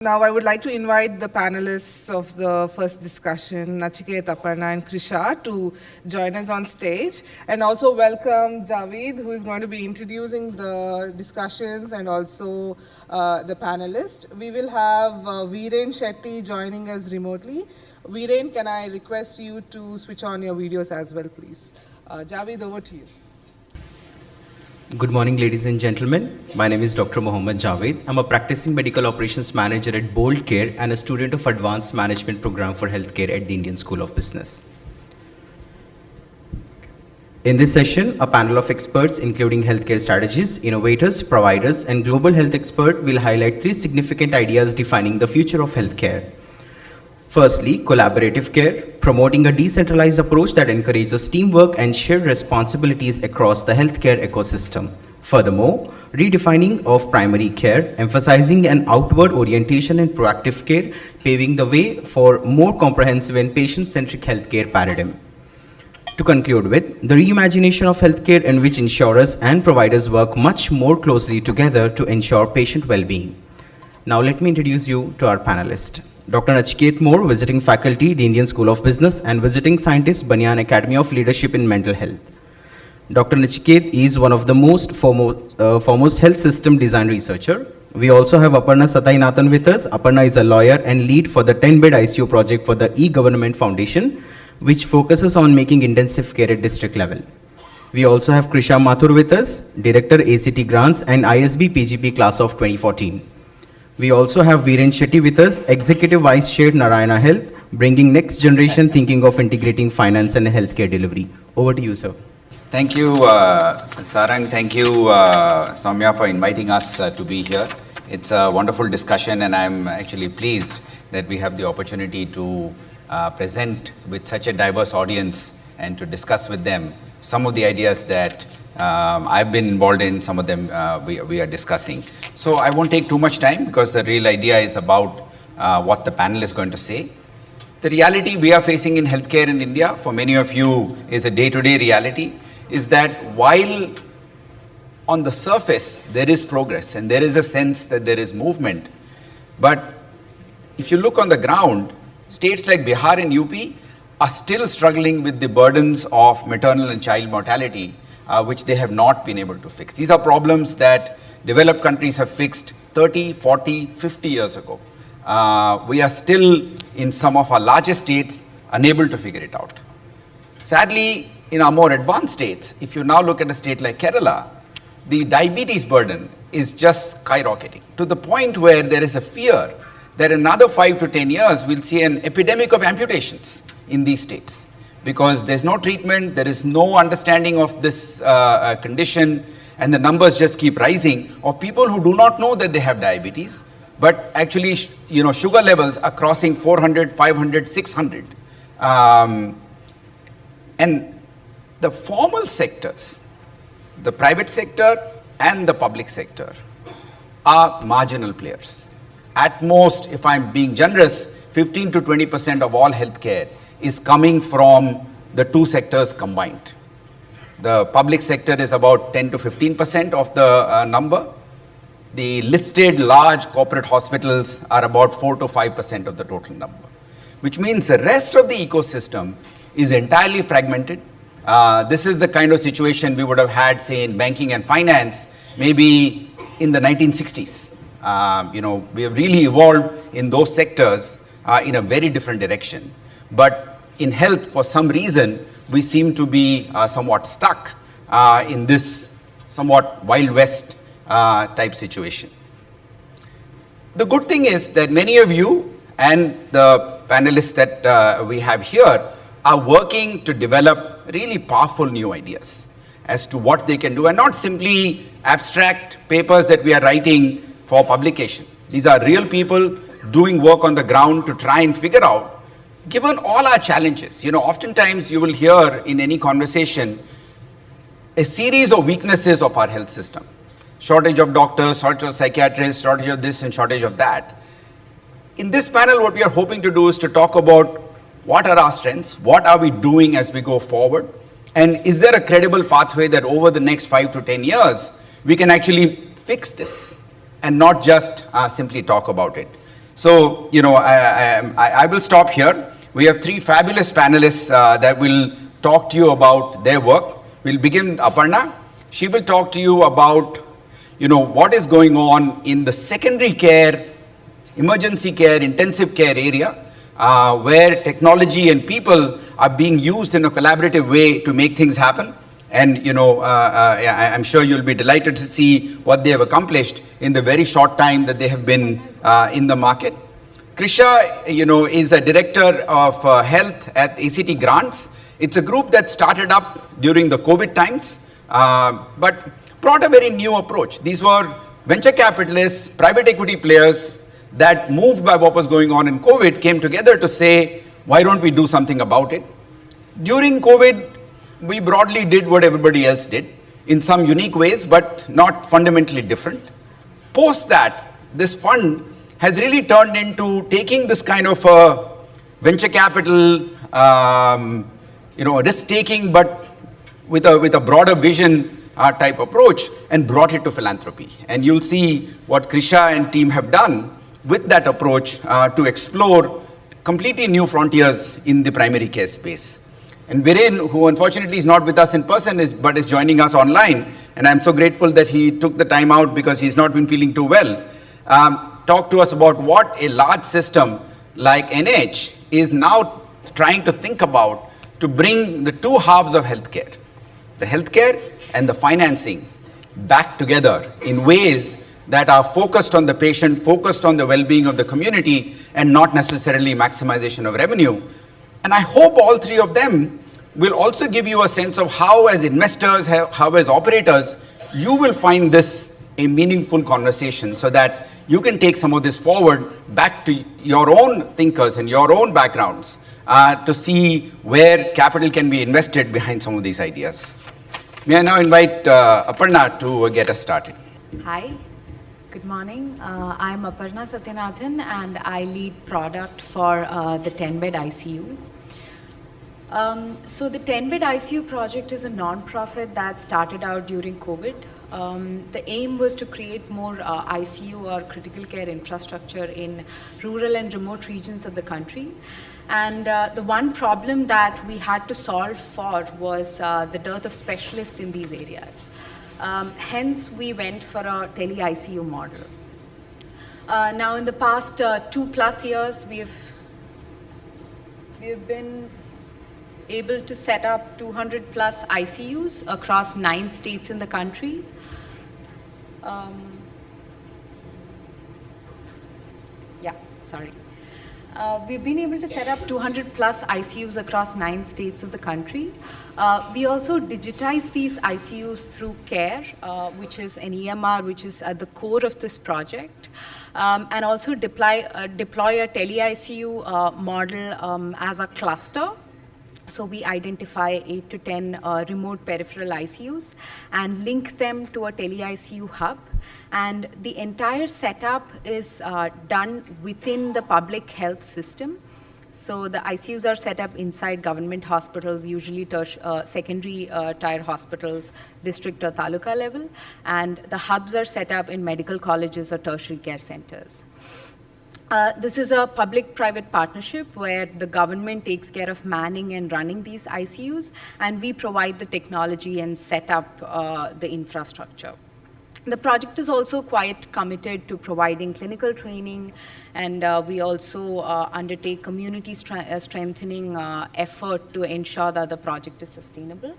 Now, I would like to invite the panelists of the first discussion, Nachiket, Aparna, and Krisha, to join us on stage. And also welcome Javeed, who is going to be introducing the discussions and also the panelists. We will have Viren Shetty joining us remotely. Viren, can I request you to switch on your videos as well, please? Javeed, over to you. Good morning, ladies and gentlemen. My name is Dr. Mohammad Javed. I'm a practicing medical operations manager at Bold Care and a student of Advanced Management Program for Healthcare at the Indian School of Business. In this session, a panel of experts, including healthcare strategists, innovators, providers, and global health experts, will highlight three significant ideas defining the future of healthcare. Firstly, collaborative care, promoting a decentralized approach that encourages teamwork and shared responsibilities across the healthcare ecosystem. Furthermore, redefining of primary care, emphasizing an outward orientation and proactive care, paving the way for more comprehensive and patient-centric healthcare paradigm. To conclude with, the reimagination of healthcare in which insurers and providers work much more closely together to ensure patient well-being. Now let me introduce you to our panelists. Dr. Nachiket Moore, visiting faculty, the Indian School of Business, and visiting scientist, Banyan Academy of Leadership in Mental Health. Dr. Nachiket is one of the most foremost health system design researcher. We also have Aparna Satainathan with us. Aparna is a lawyer and lead for the 10-bed ICU project for the e-Government Foundation, which focuses on making intensive care at district level. We also have Krisha Mathur with us, Director ACT Grants and ISB PGP Class of 2014. We also have Viren Shetty with us, Executive Vice Chair, Narayana Health, bringing next generation thinking of integrating finance and healthcare delivery. Over to you, sir. Thank you, Sarang. Thank you, Soumya, for inviting us to be here. It's a wonderful discussion, and I'm actually pleased that we have the opportunity to present with such a diverse audience and to discuss with them some of the ideas that I've been involved in, some of them we are discussing. So I won't take too much time because the real idea is about what the panel is going to say. The reality we are facing in healthcare in India, for many of you, is a day-to-day reality, is that while on the surface there is progress and there is a sense that there is movement, but if you look on the ground, states like Bihar and UP are still struggling with the burdens of maternal and child mortality, which they have not been able to fix. These are problems that developed countries have fixed 30, 40, 50 years ago. We are still, in some of our largest states, unable to figure it out. Sadly, in our more advanced states, if you now look at a state like Kerala, the diabetes burden is just skyrocketing to the point where there is a fear that another 5 to 10 years we'll see an epidemic of amputations in these states. Because there's no treatment, there is no understanding of this condition, and the numbers just keep rising of people who do not know that they have diabetes, but actually, sugar levels are crossing 400, 500, 600. And the formal sectors, the private sector and the public sector, are marginal players. At most, if I'm being generous, 15 to 20% of all healthcare is coming from the two sectors combined. The public sector is about 10 to 15% of the number. The listed large corporate hospitals are about 4 to 5% of the total number, which means the rest of the ecosystem is entirely fragmented. This is the kind of situation we would have had, say, in banking and finance, maybe in the 1960s. We have really evolved in those sectors in a very different direction. But in health, for some reason, we seem to be somewhat stuck in this somewhat Wild West type situation. The good thing is that many of you and the panelists that we have here are working to develop really powerful new ideas as to what they can do, and not simply abstract papers that we are writing for publication. These are real people doing work on the ground to try and figure out, given all our challenges. Oftentimes you will hear in any conversation a series of weaknesses of our health system. Shortage of doctors, shortage of psychiatrists, shortage of this and shortage of that. In this panel, what we are hoping to do is to talk about what are our strengths, what are we doing as we go forward, and is there a credible pathway that over the next 5 to 10 years, we can actually fix this and not just simply talk about it. So, I will stop here. We have three fabulous panelists that will talk to you about their work. We'll begin with Aparna. She will talk to you about, what is going on in the secondary care, emergency care, intensive care area, where technology and people are being used in a collaborative way to make things happen. And, I'm sure you'll be delighted to see what they have accomplished in the very short time that they have been in the market. Krisha, is a director of health at ACT Grants. It's a group that started up during the COVID times, but brought a very new approach. These were venture capitalists, private equity players that, moved by what was going on in COVID, came together to say, why don't we do something about it? During COVID, we broadly did what everybody else did in some unique ways, but not fundamentally different. Post that, this fund has really turned into taking this kind of venture capital, risk-taking, but with a broader vision type approach, and brought it to philanthropy. And you'll see what Krisha and team have done with that approach to explore completely new frontiers in the primary care space. And Viren, who unfortunately is not with us in person, but is joining us online, and I'm so grateful that he took the time out because he's not been feeling too well, talk to us about what a large system like NH is now trying to think about to bring the two halves of healthcare, the healthcare and the financing, back together in ways that are focused on the patient, focused on the well-being of the community, and not necessarily maximization of revenue. And I hope all three of them will also give you a sense of how, as investors, how as operators, you will find this a meaningful conversation so that you can take some of this forward back to your own thinkers and your own backgrounds to see where capital can be invested behind some of these ideas. May I now invite Aparna to get us started. Hi, good morning. I'm Aparna Satyanathan and I lead product for the 10-bed ICU. So the 10-bed ICU project is a non-profit that started out during COVID. The aim was to create more ICU or critical care infrastructure in rural and remote regions of the country. And the one problem that we had to solve for was the dearth of specialists in these areas. Hence, we went for a tele-ICU model. Now, in the past 2+ years, we've been able to set up 200+ ICUs across 9 states in the country. We've been able to set up 200+ ICUs across 9 states of the country. We also digitize these ICUs through CARE, which is an EMR, which is at the core of this project, and also deploy a tele-ICU model as a cluster. So we identify 8 to 10 remote peripheral ICUs and link them to a tele-ICU hub. And the entire setup is done within the public health system. So the ICUs are set up inside government hospitals, usually secondary tier hospitals, district or taluka level. And the hubs are set up in medical colleges or tertiary care centers. This is a public-private partnership where the government takes care of manning and running these ICUs, and we provide the technology and set up the infrastructure. The project is also quite committed to providing clinical training, and we also undertake community strengthening effort to ensure that the project is sustainable.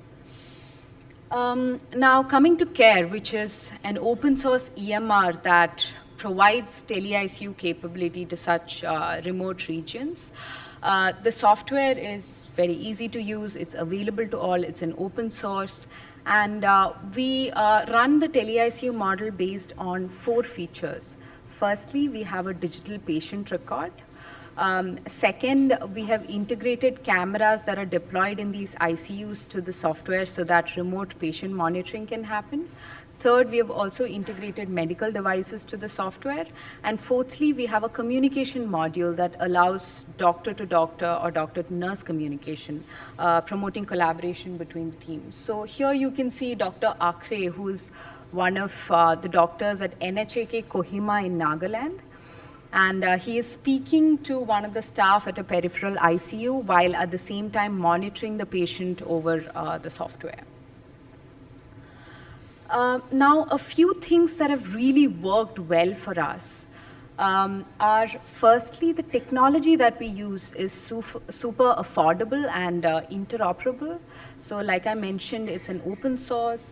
Now, coming to CARE, which is an open source EMR that provides tele-ICU capability to such remote regions. The software is very easy to use, it's available to all, it's an open source, and we run the tele-ICU model based on 4 features. Firstly, we have a digital patient record. Second, we have integrated cameras that are deployed in these ICUs to the software so that remote patient monitoring can happen. Third, we have also integrated medical devices to the software. And fourthly, we have a communication module that allows doctor-to-doctor or doctor-to-nurse communication, promoting collaboration between the teams. So here you can see Dr. Akre, who's one of the doctors at NHAK Kohima in Nagaland. And he is speaking to one of the staff at a peripheral ICU while at the same time monitoring the patient over the software. Now, a few things that have really worked well for us are firstly, the technology that we use is super affordable and interoperable. So like I mentioned, it's an open source.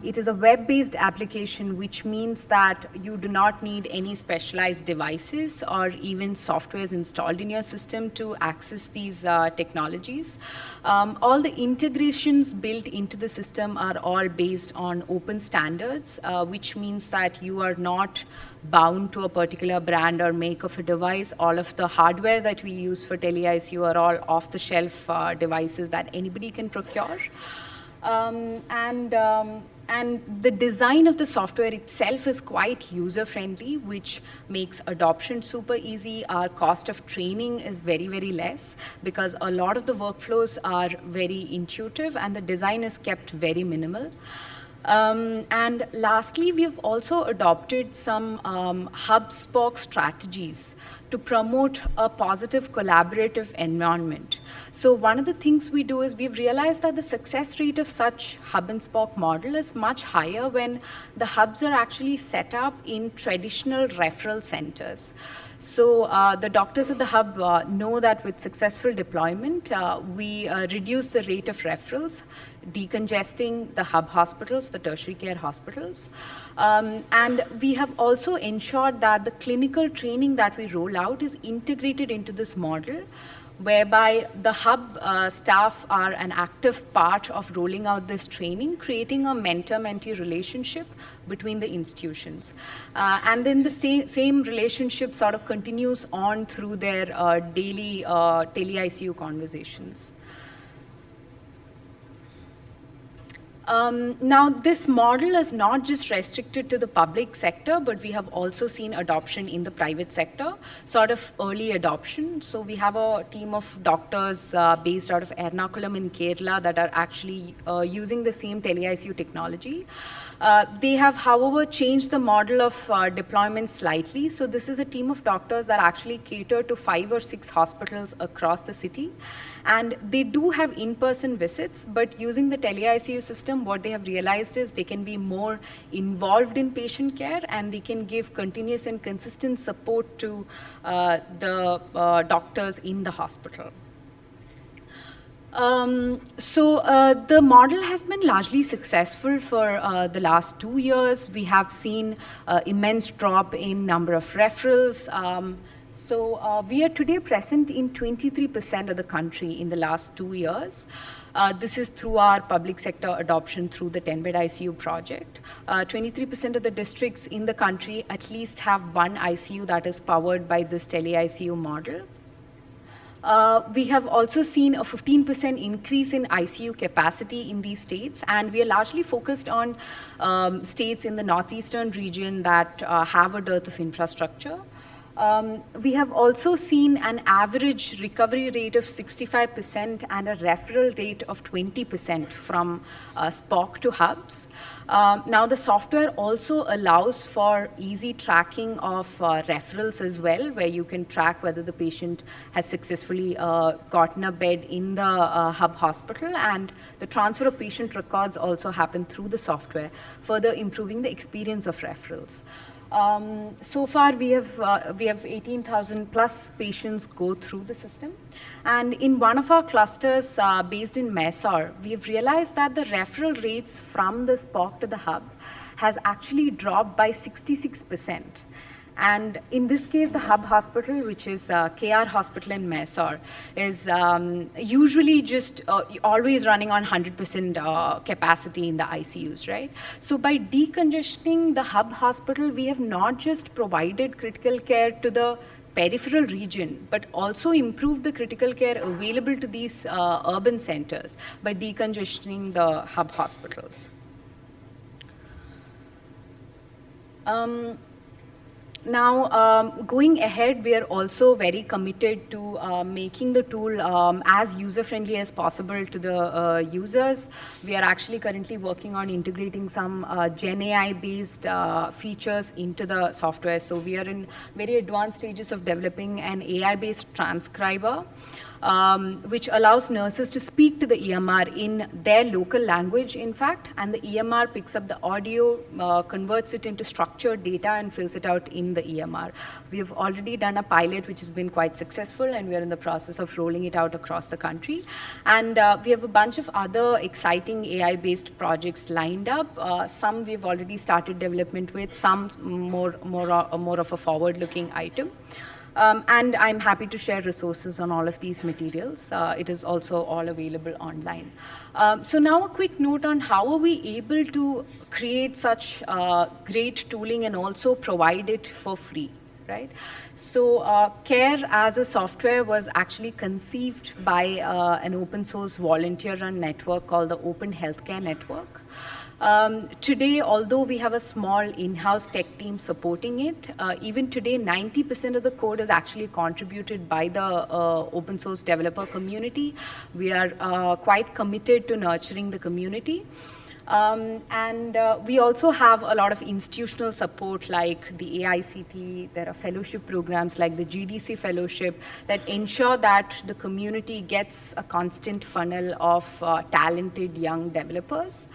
It is a web-based application, which means that you do not need any specialized devices or even softwares installed in your system to access these technologies. All the integrations built into the system are all based on open standards, which means that you are not bound to a particular brand or make of a device. All of the hardware that we use for tele-ICU are all off-the-shelf devices that anybody can procure. And the design of the software itself is quite user-friendly, which makes adoption super easy. Our cost of training is very, very less because a lot of the workflows are very intuitive and the design is kept very minimal. And lastly, we have also adopted some hub-spoke strategies to promote a positive collaborative environment. So one of the things we do is we've realized that the success rate of such hub and spoke model is much higher when the hubs are actually set up in traditional referral centers. So the doctors at the hub know that with successful deployment, we reduce the rate of referrals, decongesting the hub hospitals, the tertiary care hospitals. And we have also ensured that the clinical training that we roll out is integrated into this model, whereby the hub staff are an active part of rolling out this training, creating a mentor-mentee relationship between the institutions. And then the same relationship sort of continues on through their daily tele-ICU conversations. Now, this model is not just restricted to the public sector, but we have also seen adoption in the private sector, sort of early adoption. So we have a team of doctors based out of Ernakulam in Kerala that are actually using the same tele-ICU technology. They have, however, changed the model of deployment slightly. So this is a team of doctors that actually cater to 5 or 6 hospitals across the city. And they do have in-person visits, but using the tele-ICU system, what they have realized is they can be more involved in patient care and they can give continuous and consistent support to the doctors in the hospital. The model has been largely successful for the last 2 years. We have seen immense drop in number of referrals. We are today present in 23% of the country in the last 2 years. This is through our public sector adoption through the 10-bed ICU project. 23% of the districts in the country at least have one ICU that is powered by this tele-ICU model. We have also seen a 15% increase in ICU capacity in these states, and we are largely focused on states in the northeastern region that have a dearth of infrastructure. We have also seen an average recovery rate of 65% and a referral rate of 20% from SPOC to hubs. Now, the software also allows for easy tracking of referrals as well, where you can track whether the patient has successfully gotten a bed in the hub hospital, and the transfer of patient records also happen through the software, further improving the experience of referrals. So far, we have 18,000 plus patients go through the system. And in one of our clusters based in Mysore, we have realized that the referral rates from the SPOC to the hub has actually dropped by 66%. And in this case, the hub hospital, which is KR Hospital in Mysore, is usually just always running on 100% capacity in the ICUs, right? So by decongestioning the hub hospital, we have not just provided critical care to the peripheral region, but also improved the critical care available to these urban centers by decongestioning the hub hospitals. Now, going ahead, we are also very committed to making the tool as user-friendly as possible to the users. We are actually currently working on integrating some Gen AI-based features into the software. So we are in very advanced stages of developing an AI-based transcriber, which allows nurses to speak to the EMR in their local language, in fact, and the EMR picks up the audio, converts it into structured data, and fills it out in the EMR. We have already done a pilot which has been quite successful, and we are in the process of rolling it out across the country. And we have a bunch of other exciting AI-based projects lined up. Some we've already started development with, some more of a forward-looking item. And I'm happy to share resources on all of these materials. It is also all available online. So now a quick note on how are we able to create such great tooling and also provide it for free, right? So CARE as a software was actually conceived by an open source volunteer-run network called the Open Healthcare Network. Today, although we have a small in-house tech team supporting it, even today 90% of the code is actually contributed by the open source developer community. We are quite committed to nurturing the community. And we also have a lot of institutional support like the AICT. There are fellowship programs like the GDC fellowship that ensure that the community gets a constant funnel of talented young developers.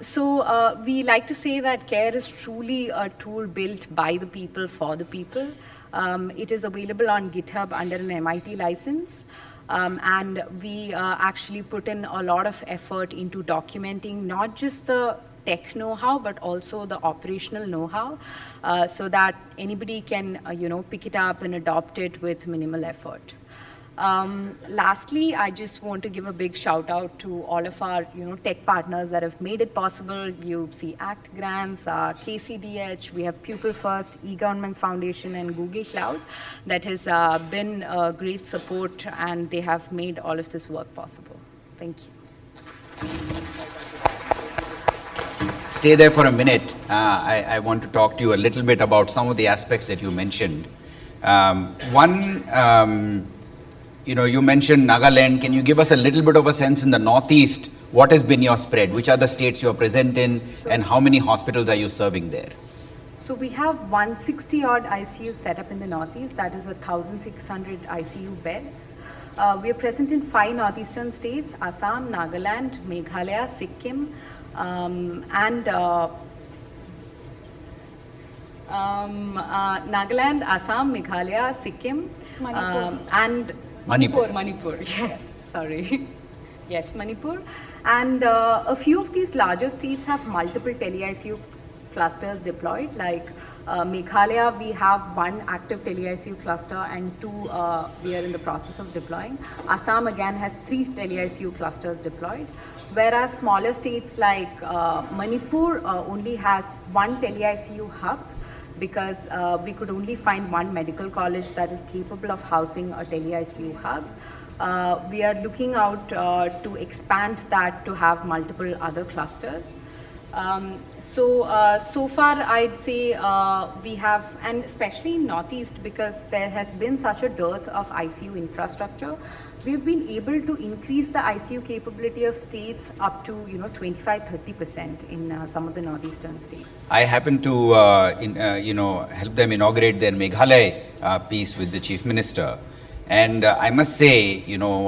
So we like to say that CARE is truly a tool built by the people for the people. It is available on GitHub under an MIT license. And we actually put in a lot of effort into documenting not just the tech know-how, but also the operational know-how, so that anybody can, pick it up and adopt it with minimal effort. Lastly, I just want to give a big shout out to all of our tech partners that have made it possible. You see ACT grants, KCDH, we have Pupil First, eGovernments Foundation, and Google Cloud that has been great support, and they have made all of this work possible. Thank you. Stay there for a minute. I want to talk to you a little bit about some of the aspects that you mentioned. You mentioned Nagaland. Can you give us a little bit of a sense in the Northeast? What has been your spread? Which are the states you're present in, and how many hospitals are you serving there? So we have 160-odd ICU set up in the Northeast. That is 1,600 ICU beds. We are present in 5 northeastern states: Assam, Nagaland, Meghalaya, Sikkim, and Nagaland, Assam, Meghalaya, Sikkim, and Manipur, yes, sorry. Yes, Manipur. And a few of these larger states have multiple tele-ICU clusters deployed. Like Meghalaya, we have 1 active tele-ICU cluster and 2 we are in the process of deploying. Assam again has 3 tele-ICU clusters deployed. Whereas smaller states like Manipur only has 1 tele-ICU hub, because we could only find 1 medical college that is capable of housing a tele-ICU hub. We are looking out to expand that to have multiple other clusters. So far I'd say we have, and especially in Northeast, because there has been such a dearth of ICU infrastructure, we've been able to increase the ICU capability of states up to 25-30% in some of the northeastern states. I happened to help them inaugurate their Meghalaya piece with the Chief Minister. And I must say,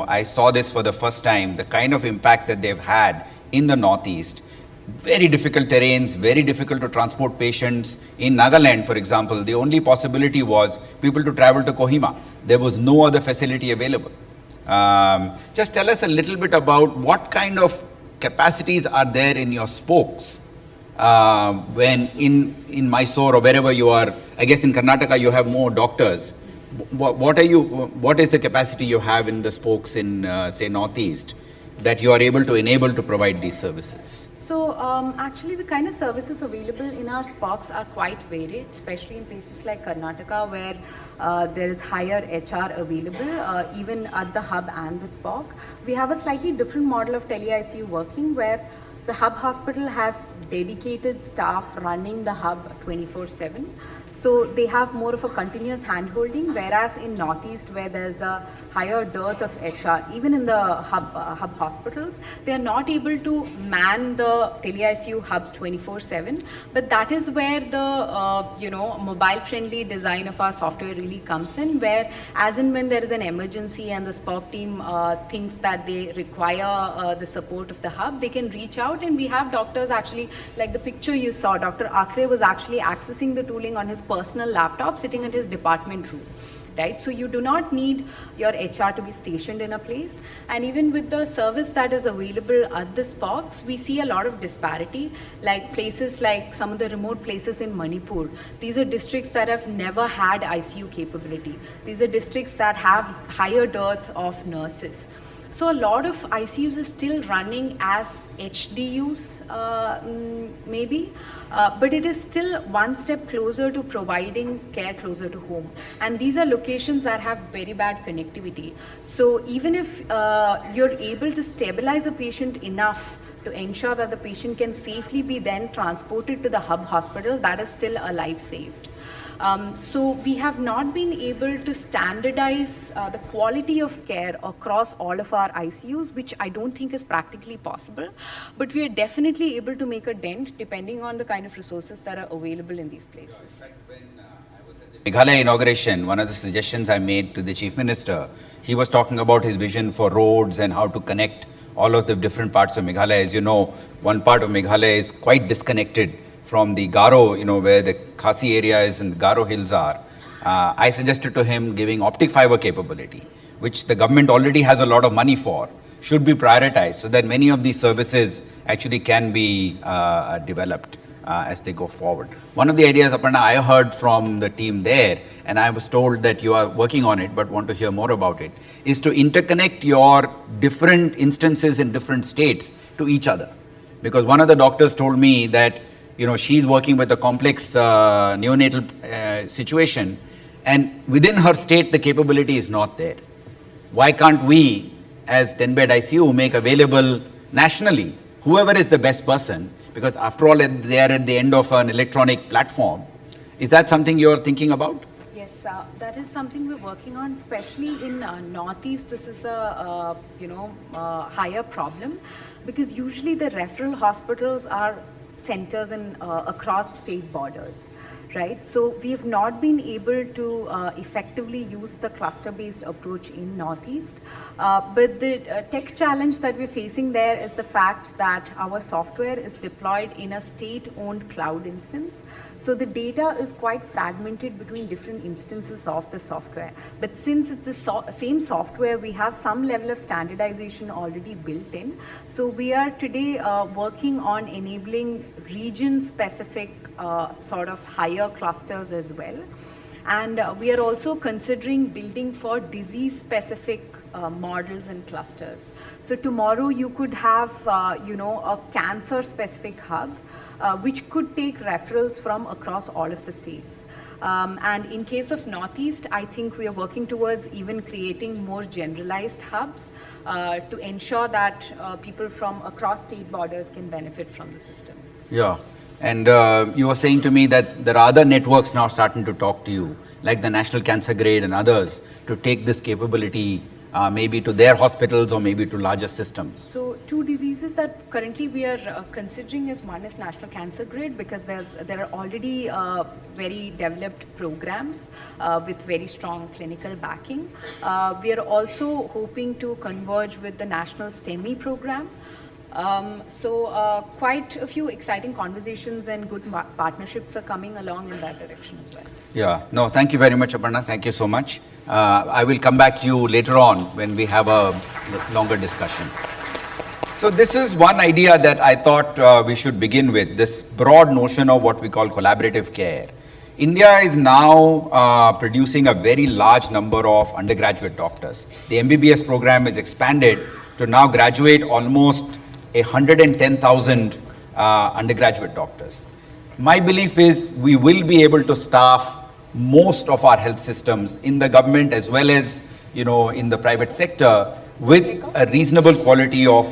I saw this for the first time, the kind of impact that they've had in the Northeast. Very difficult terrains, very difficult to transport patients. In Nagaland, for example, the only possibility was people to travel to Kohima. There was no other facility available. Just tell us a little bit about what kind of capacities are there in your spokes when in Mysore or wherever you are. I guess in Karnataka you have more doctors. What is the capacity you have in the spokes in say Northeast that you are able to enable to provide these services? So actually the kind of services available in our spokes are quite varied, especially in places like Karnataka, where there is higher HR available, even at the hub and the spoke. We have a slightly different model of tele-ICU working, where The hub hospital has dedicated staff running the hub 24/7. So they have more of a continuous hand-holding, whereas in Northeast, where there's a higher dearth of HR, even in the hub hospitals, they are not able to man the tele-ICU hubs 24/7. But that is where the mobile-friendly design of our software really comes in, where as and when there is an emergency and the SPOC team thinks that they require the support of the hub, they can reach out, and we have doctors actually, like the picture you saw, Dr. Akre was actually accessing the tooling on his personal laptop sitting at his department room. Right? So you do not need your HR to be stationed in a place. And even with the service that is available at the SPOCs, we see a lot of disparity, like places like some of the remote places in Manipur. These are districts that have never had ICU capability. These are districts that have higher dearths of nurses. So a lot of ICUs is still running as HDUs, maybe, but it is still one step closer to providing care closer to home. And these are locations that have very bad connectivity. So even if you're able to stabilize a patient enough to ensure that the patient can safely be then transported to the hub hospital, that is still a life saved. So we have not been able to standardize the quality of care across all of our ICUs, which I don't think is practically possible, but we are definitely able to make a dent depending on the kind of resources that are available in these places. In fact, when I was at the Meghalaya inauguration, one of the suggestions I made to the Chief Minister, he was talking about his vision for roads and how to connect all of the different parts of Meghalaya. As you know, one part of Meghalaya is quite disconnected from the Garo, where the Khasi area is and the Garo hills are. I suggested to him giving optic fiber capability, which the government already has a lot of money for, should be prioritized so that many of these services actually can be developed as they go forward. One of the ideas, Aparna, I heard from the team there, and I was told that you are working on it but want to hear more about it, is to interconnect your different instances in different states to each other. Because one of the doctors told me that she's working with a complex neonatal situation, and within her state, the capability is not there. Why can't we, as 10-bed ICU, make available nationally whoever is the best person? Because after all, they are at the end of an electronic platform. Is that something you're thinking about? Yes, that is something we're working on, especially in Northeast. This is a higher problem, because usually the referral hospitals are centers in across state borders, right? So we have not been able to effectively use the cluster-based approach in Northeast. But the tech challenge that we're facing there is the fact that our software is deployed in a state-owned cloud instance. So the data is quite fragmented between different instances of the software. But since it's the same software, we have some level of standardization already built in. So we are today working on enabling region-specific sort of higher clusters as well. And we are also considering building for disease-specific models and clusters. So tomorrow you could have, a cancer-specific hub, which could take referrals from across all of the states. And in case of Northeast, I think we are working towards even creating more generalized hubs to ensure that people from across state borders can benefit from the system. Yeah. And you were saying to me that there are other networks now starting to talk to you, like the National Cancer Grade and others, to take this capability maybe to their hospitals or maybe to larger systems. So two diseases that currently we are considering is, one is National Cancer Grid, because there are already very developed programs with very strong clinical backing. We are also hoping to converge with the National STEMI program. Quite a few exciting conversations and good partnerships are coming along in that direction as well. Yeah, no, thank you very much, Aparna. Thank you so much. I will come back to you later on when we have a longer discussion. So this is one idea that I thought we should begin with, this broad notion of what we call collaborative care. India is now producing a very large number of undergraduate doctors. The MBBS program is expanded to now graduate almost 110,000 undergraduate doctors. My belief is we will be able to staff most of our health systems in the government as well as in the private sector with a reasonable quality of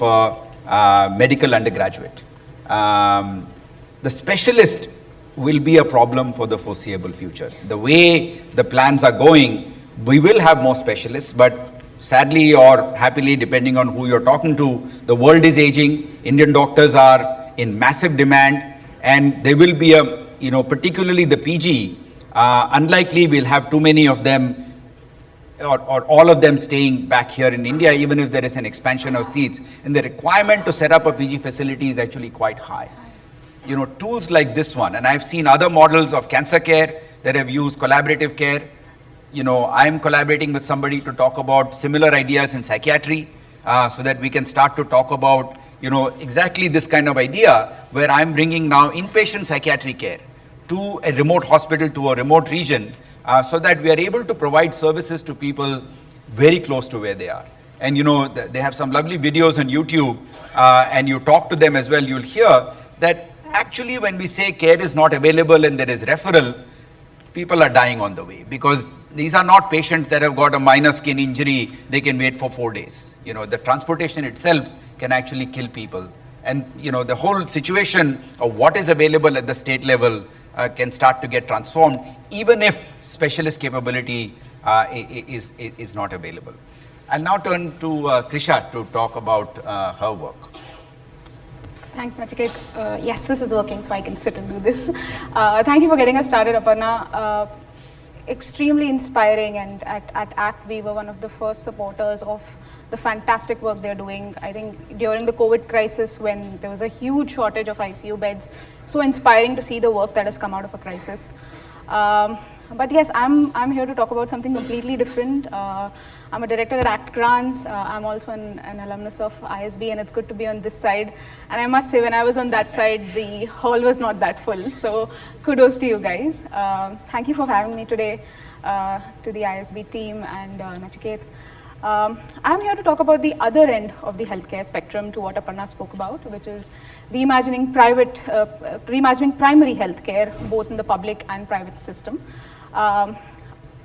medical undergraduate. The specialist will be a problem for the foreseeable future. The way the plans are going, we will have more specialists, but sadly or happily, depending on who you're talking to, the world is aging. Indian doctors are in massive demand, and there will be particularly the PG, unlikely we'll have too many of them or all of them staying back here in India, even if there is an expansion of seats. And the requirement to set up a PG facility is actually quite high. Tools like this one, and I've seen other models of cancer care that have used collaborative care. I'm collaborating with somebody to talk about similar ideas in psychiatry, so that we can start to talk about, exactly this kind of idea where I'm bringing now inpatient psychiatric care to a remote hospital, to a remote region, so that we are able to provide services to people very close to where they are. And they have some lovely videos on YouTube, and you talk to them as well, you'll hear that actually when we say care is not available and there is referral, people are dying on the way, because these are not patients that have got a minor skin injury, they can wait for 4 days. The transportation itself can actually kill people. And the whole situation of what is available at the state level can start to get transformed, even if specialist capability is not available. I'll now turn to Krisha to talk about her work. Thanks, Nachiket. Yes, this is working, so I can sit and do this. Thank you for getting us started, Aparna. Extremely inspiring, and at ACT, we were one of the first supporters of the fantastic work they're doing. I think during the COVID crisis, when there was a huge shortage of ICU beds, so inspiring to see the work that has come out of a crisis. But yes, I'm here to talk about something completely different. I'm a director at ACT Grants. I'm also an alumnus of ISB, and it's good to be on this side. And I must say, when I was on that side, the hall was not that full. So kudos to you guys. Thank you for having me today, to the ISB team and Nachiket. I'm here to talk about the other end of the healthcare spectrum to what Aparna spoke about, which is reimagining primary healthcare, both in the public and private system. And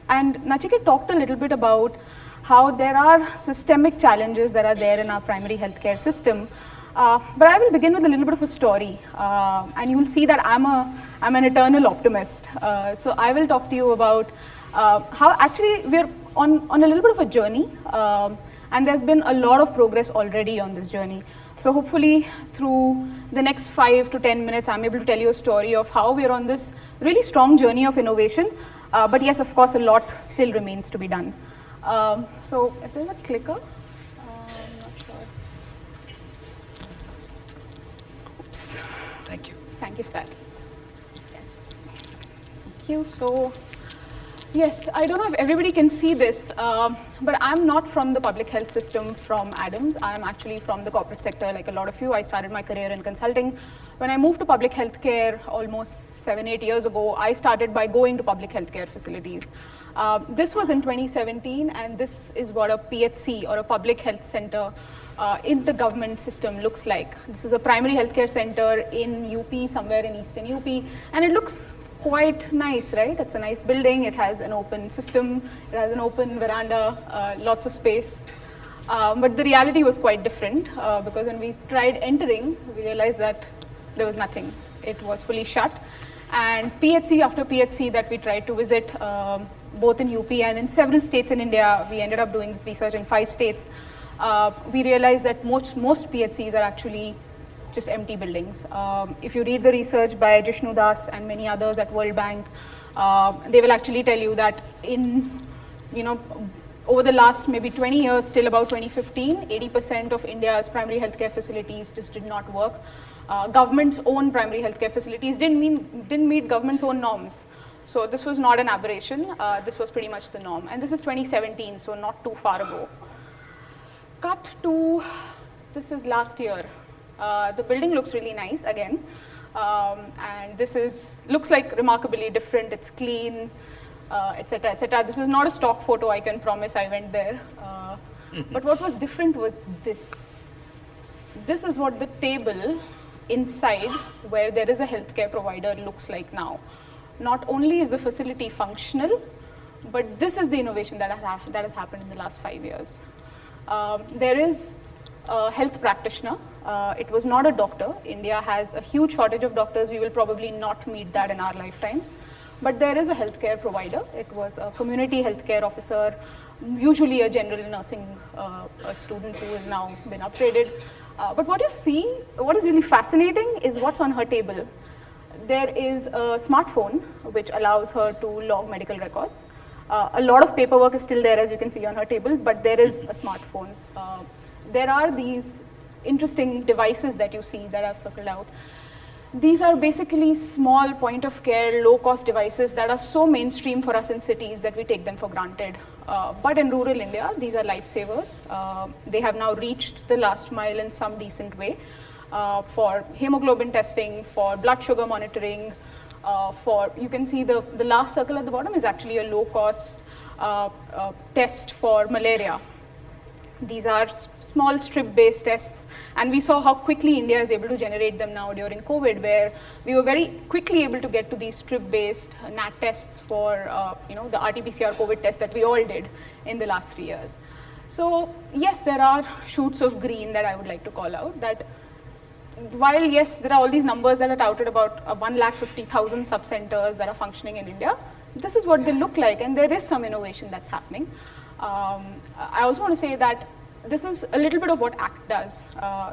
Nachiket talked a little bit about how there are systemic challenges that are there in our primary healthcare system. But I will begin with a little bit of a story, and you will see that I'm an eternal optimist. So I will talk to you about how actually we're on a little bit of a journey, and there's been a lot of progress already on this journey. So hopefully through the next 5 to 10 minutes, I'm able to tell you a story of how we're on this really strong journey of innovation. But yes, of course, a lot still remains to be done. So if there's a clicker, I'm not sure. Oops. Thank you. Thank you for that. Yes. Thank you. So, yes, I don't know if everybody can see this, but I'm not from the public health system from Adams. I'm actually from the corporate sector, like a lot of you. I started my career in consulting. When I moved to public healthcare almost 7-8 years ago, I started by going to public healthcare facilities. This was in 2017, and this is what a PHC, or a public health center in the government system, looks like. This is a primary healthcare center in UP, somewhere in eastern UP, and it looks quite nice, right? It's a nice building, it has an open system, it has an open veranda, lots of space. But the reality was quite different, because when we tried entering, we realized that there was nothing. It was fully shut. And PHC after PHC that we tried to visit, both in UP and in several states in India, we ended up doing this research in 5 states. We realized that most PHCs are actually just empty buildings. If you read the research by Jishnu Das and many others at World Bank, they will actually tell you that over the last maybe 20 years, till about 2015, 80% of India's primary healthcare facilities just did not work. Government's own primary healthcare facilities didn't meet government's own norms. So this was not an aberration, this was pretty much the norm. And this is 2017, so not too far ago. Cut to, this is last year. The building looks really nice again, and looks like remarkably different. It's clean, etc., etc. This is not a stock photo, I can promise. I went there, but what was different was this. This is what the table inside, where there is a healthcare provider, looks like now. Not only is the facility functional, but this is the innovation that has happened in the last 5 years. There is a health practitioner. It was not a doctor. India has a huge shortage of doctors. We will probably not meet that in our lifetimes. But there is a healthcare provider. It was a community healthcare officer, usually a general nursing a student who has now been upgraded. But what you see, what is really fascinating is what's on her table. There is a smartphone which allows her to log medical records. A lot of paperwork is still there, as you can see on her table, but there is a smartphone. There are these interesting devices that you see that I've circled out. These are basically small point of care, low cost devices that are so mainstream for us in cities that we take them for granted. But in rural India, these are lifesavers. They have now reached the last mile in some decent way for hemoglobin testing, for blood sugar monitoring, you can see the last circle at the bottom is actually a low cost test for malaria. These are small strip-based tests, and we saw how quickly India is able to generate them now during COVID, where we were very quickly able to get to these strip-based NAT tests for the RT-PCR COVID test that we all did in the last 3 years. So yes, there are shoots of green that I would like to call out, that while yes, there are all these numbers that are touted about 150,000 sub-centers that are functioning in India, this is what they look like, and there is some innovation that's happening. I also want to say that this is a little bit of what ACT does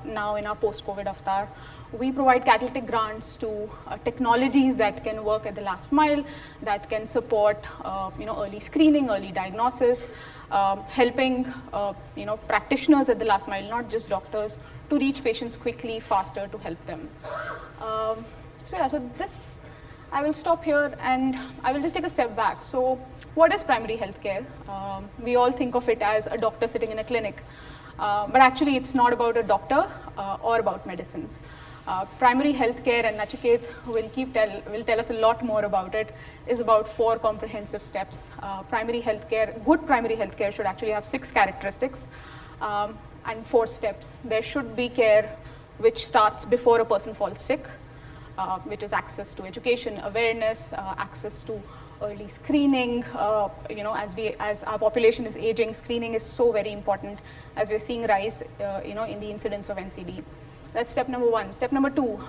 now in our post-COVID avatar. We provide catalytic grants to technologies that can work at the last mile, that can support early screening, early diagnosis, helping practitioners at the last mile, not just doctors, to reach patients quickly, faster, to help them. So this, I will stop here and I will just take a step back. So what is primary healthcare? We all think of it as a doctor sitting in a clinic, but actually it's not about a doctor or about medicines. Primary healthcare, and Nachiket will tell us a lot more about it, is about 4 comprehensive steps. Primary healthcare, good primary healthcare should actually have 6 characteristics and 4 steps. There should be care which starts before a person falls sick, which is access to education, awareness, access to early screening. As our population is aging, screening is so very important, as we're seeing rise in the incidence of NCD. That's step number 1. Step number 2,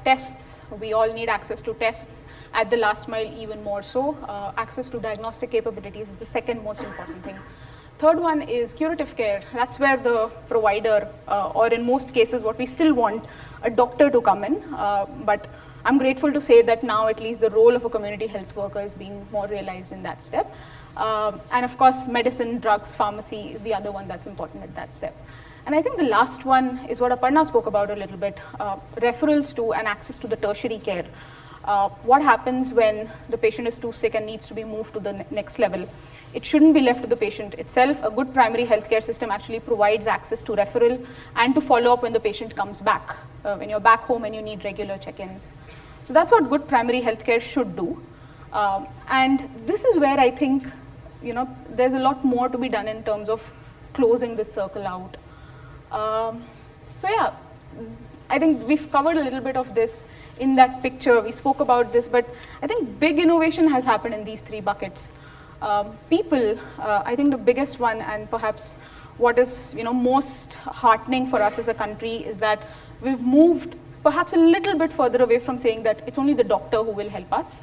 tests. We all need access to tests at the last mile, even more so. Access to diagnostic capabilities is the second most important thing. Third one is curative care. That's where the provider, or in most cases what we still want, a doctor to come in. But I'm grateful to say that now at least the role of a community health worker is being more realized in that step. And of course, medicine, drugs, pharmacy is the other one that's important at that step. And I think the last one is what Aparna spoke about a little bit, referrals to and access to the tertiary care. What happens when the patient is too sick and needs to be moved to the next level? It shouldn't be left to the patient itself. A good primary healthcare system actually provides access to referral and to follow up when the patient comes back, when you're back home and you need regular check-ins. So that's what good primary healthcare should do. And this is where I think, there's a lot more to be done in terms of closing this circle out. So yeah, I think we've covered a little bit of this in that picture. We spoke about this, but I think big innovation has happened in these 3 buckets. People, I think the biggest one, and perhaps what is most heartening for us as a country, is that we've moved perhaps a little bit further away from saying that it's only the doctor who will help us.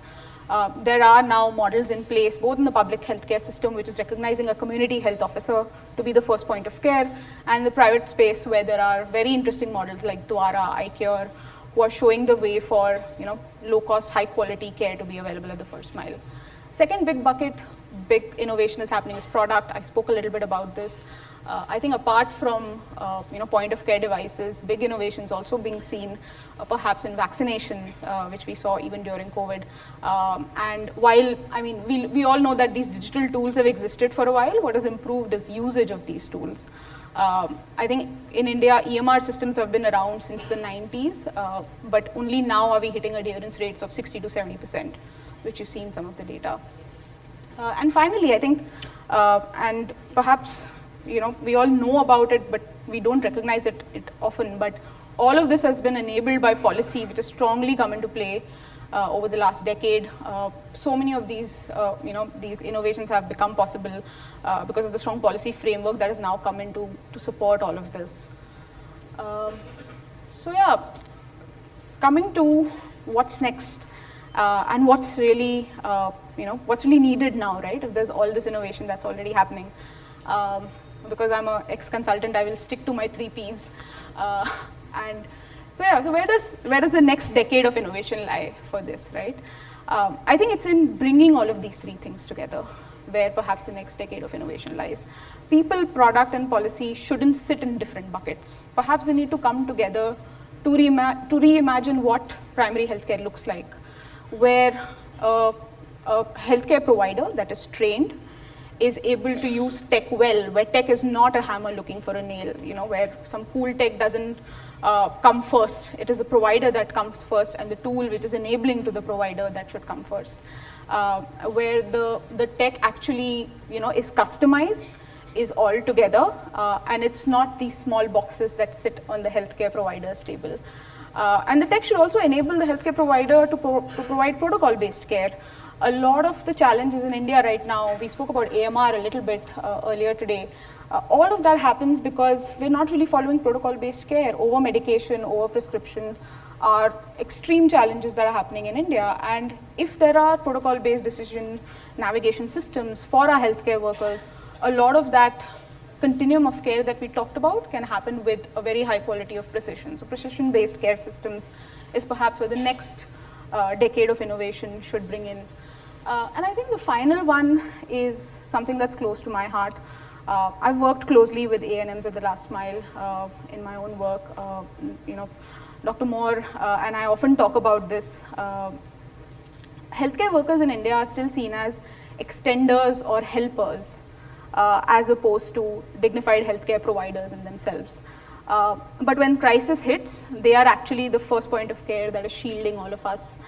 There are now models in place, both in the public healthcare system, which is recognizing a community health officer to be the first point of care, and the private space, where there are very interesting models like Dwara, iCure, who are showing the way for low-cost, high-quality care to be available at the first mile. Second big bucket, big innovation is happening is product. I spoke a little bit about this. I think apart from point of care devices, big innovations also being seen perhaps in vaccinations, which we saw even during COVID. And while, we all know that these digital tools have existed for a while, what has improved is usage of these tools. I think in India, EMR systems have been around since the 90s, but only now are we hitting adherence rates of 60 to 70%, which you see in some of the data. And finally, I think, and perhaps, we all know about it, but we don't recognize it often, but all of this has been enabled by policy, which has strongly come into play over the last decade. So many of these, these innovations have become possible because of the strong policy framework that has now come in to support all of this. So yeah, coming to what's next and what's really, what's really needed now, right? If there's all this innovation that's already happening. Because I'm an ex-consultant, I will stick to my 3 Ps. And so yeah, so where does the next decade of innovation lie for this, right? I think it's in bringing all of these 3 things together, where perhaps the next decade of innovation lies. People, product, and policy shouldn't sit in different buckets. Perhaps they need to come together to reimagine what primary healthcare looks like, where a healthcare provider that is trained is able to use tech well, where tech is not a hammer looking for a nail, where some cool tech doesn't come first. It is the provider that comes first, and the tool which is enabling to the provider that should come first. Where the tech actually, is customized, is all together, and it's not these small boxes that sit on the healthcare provider's table. And the tech should also enable the healthcare provider to provide protocol-based care. A lot of the challenges in India right now, we spoke about AMR a little bit earlier today, all of that happens because we're not really following protocol-based care. Over-medication, over-prescription are extreme challenges that are happening in India. And if there are protocol-based decision navigation systems for our healthcare workers, a lot of that continuum of care that we talked about can happen with a very high quality of precision. So precision-based care systems is perhaps where the next decade of innovation should bring in. And I think the final one is something that's close to my heart. I've worked closely with A&Ms at the last mile in my own work. Dr. Moore and I often talk about this. Healthcare workers in India are still seen as extenders or helpers as opposed to dignified healthcare providers in themselves. But when crisis hits, they are actually the first point of care that is shielding all of us.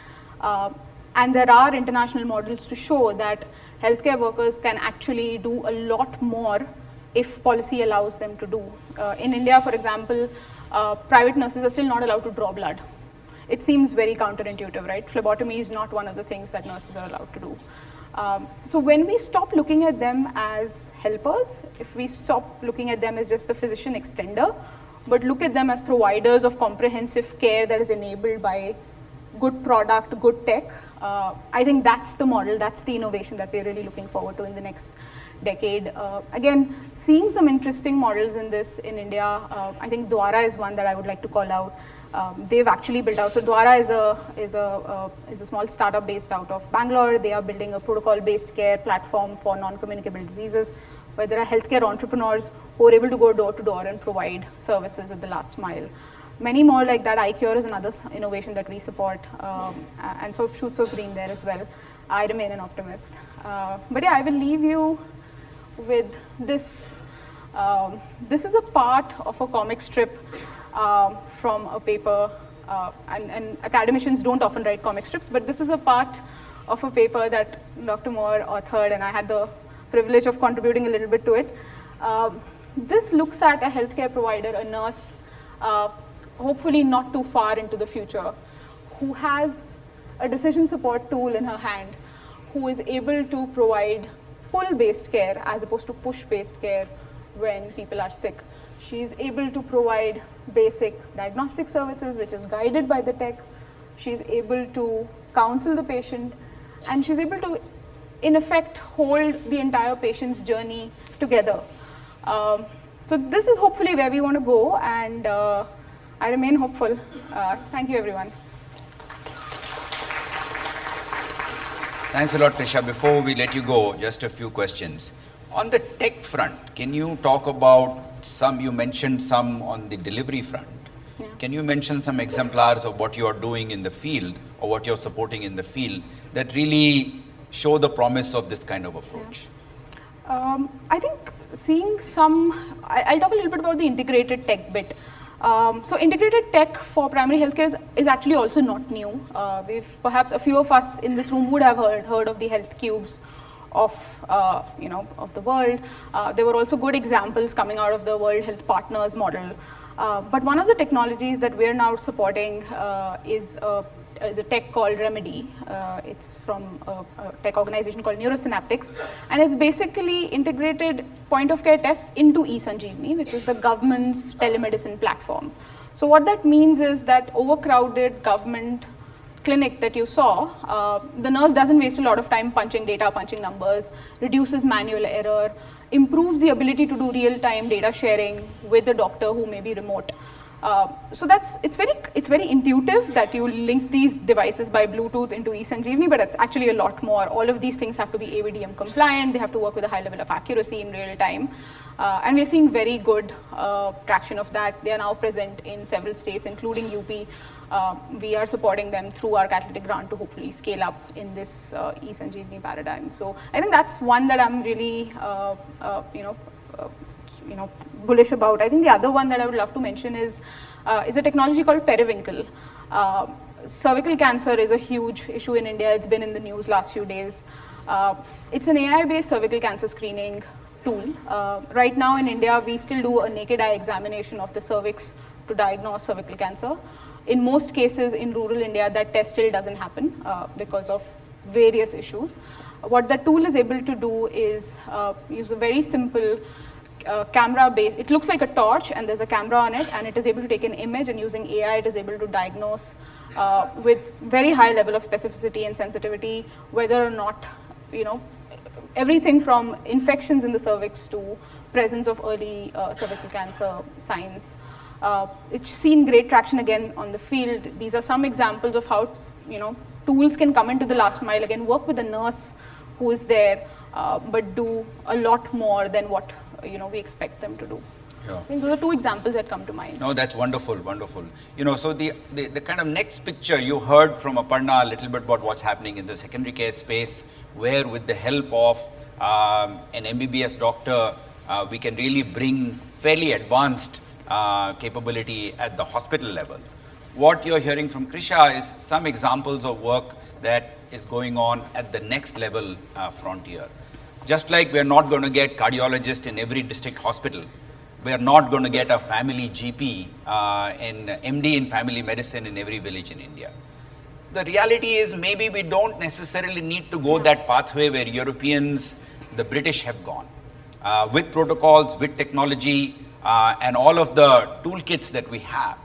And there are international models to show that healthcare workers can actually do a lot more if policy allows them to do. In India, for example, private nurses are still not allowed to draw blood. It seems very counterintuitive, right? Phlebotomy is not one of the things that nurses are allowed to do. So when we stop looking at them as helpers, if we stop looking at them as just the physician extender, but look at them as providers of comprehensive care that is enabled by good product, good tech, I think that's the model, that's the innovation that we're really looking forward to in the next decade. Again, seeing some interesting models in this in India, I think Dwara is one that I would like to call out. They've actually built out, so Dwara is a small startup based out of Bangalore. They are building a protocol-based care platform for non-communicable diseases, where there are healthcare entrepreneurs who are able to go door to door and provide services at the last mile. Many more like that. iCure is another innovation that we support, and so Shoots of Green there as well. I remain an optimist. But yeah, I will leave you with this. This is a part of a comic strip from a paper, and academicians don't often write comic strips, but this is a part of a paper that Dr. Moore authored, and I had the privilege of contributing a little bit to it. This looks at a healthcare provider, a nurse, hopefully not too far into the future, who has a decision support tool in her hand, who is able to provide pull-based care as opposed to push-based care when people are sick. She is able to provide basic diagnostic services, which is guided by the tech. She's able to counsel the patient, and she's able to, in effect, hold the entire patient's journey together. So this is hopefully where we want to go, and I remain hopeful. Thank you, everyone. Thanks a lot, Krisha. Before we let you go, just a few questions. On the tech front, can you talk about some, you mentioned some on the delivery front. Yeah. Can you mention some exemplars of what you are doing in the field or what you're supporting in the field that really show the promise of this kind of approach? Yeah. I think seeing some, I'll talk a little bit about the integrated tech bit. So integrated tech for primary healthcare is actually also not new. Perhaps a few of us in this room would have heard of the health cubes of of the world. There were also good examples coming out of the World Health Partners model. But one of the technologies that we're now supporting is a tech called Remedy. It's from a tech organization called Neurosynaptics, and it's basically integrated point-of-care tests into eSanjeevani, which is the government's telemedicine platform. So what that means is that overcrowded government clinic that you saw, the nurse doesn't waste a lot of time punching data, punching numbers, reduces manual error, improves the ability to do real-time data sharing with the doctor who may be remote. So it's very intuitive that you link these devices by Bluetooth into eSanjeevani, but it's actually a lot more. All of these things have to be AVDM compliant. They have to work with a high level of accuracy in real time. And we're seeing very good traction of that. They are now present in several states, including UP. We are supporting them through our catalytic grant to hopefully scale up in this eSanjeevani paradigm. So I think that's one that I'm really, bullish about. I think the other one that I would love to mention is a technology called periwinkle. Cervical cancer is a huge issue in India. It's been in the news last few days. It's an AI-based cervical cancer screening tool. Right now in India, we still do a naked eye examination of the cervix to diagnose cervical cancer. In most cases in rural India, that test still doesn't happen because of various issues. What the tool is able to do is use a very simple camera-based, it looks like a torch and there's a camera on it, and it is able to take an image, and using AI it is able to diagnose with very high level of specificity and sensitivity whether or not, everything from infections in the cervix to presence of early cervical cancer signs. It's seen great traction again on the field. These are some examples of how tools can come into the last mile, again work with a nurse who is there, but do a lot more than what we expect them to do. Yeah. I think those are two examples that come to mind. No, that's wonderful, wonderful. So the kind of next picture, you heard from Aparna a little bit about what's happening in the secondary care space, where with the help of an MBBS doctor, we can really bring fairly advanced capability at the hospital level. What you're hearing from Krisha is some examples of work that is going on at the next level frontier. Just like we're not going to get cardiologists in every district hospital, we are not going to get a family GP and MD in family medicine in every village in India. The reality is maybe we don't necessarily need to go that pathway where Europeans, the British have gone. With protocols, with technology, and all of the toolkits that we have,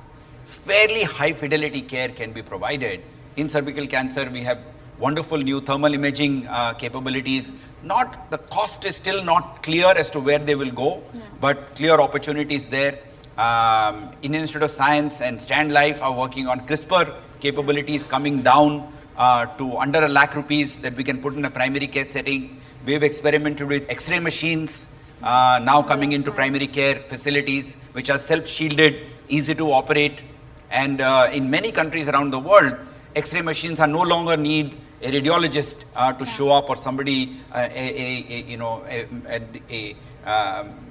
fairly high fidelity care can be provided. In cervical cancer, we have wonderful new thermal imaging capabilities. The cost is still not clear as to where they will go, but clear opportunities there. Indian Institute of Science and Stand Life are working on CRISPR capabilities coming down to under ₹1 lakh that we can put in a primary care setting. We've experimented with X-ray machines now coming into primary care facilities, which are self-shielded, easy to operate. And in many countries around the world, X-ray machines are no longer need a radiologist to show up, or somebody, a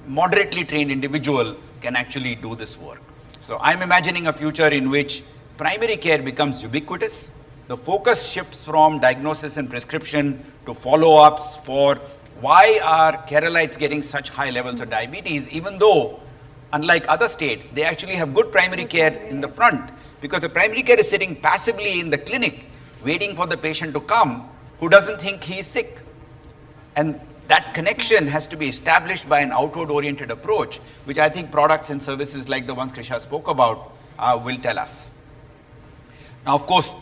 moderately trained individual can actually do this work. So I'm imagining a future in which primary care becomes ubiquitous. The focus shifts from diagnosis and prescription to follow-ups for why are Keralites getting such high levels of diabetes, even though, unlike other states, they actually have good primary care in the front, because the primary care is sitting passively in the clinic waiting for the patient to come who doesn't think he is sick. And that connection has to be established by an outward-oriented approach, which I think products and services like the ones Krisha spoke about will tell us. Now, of course,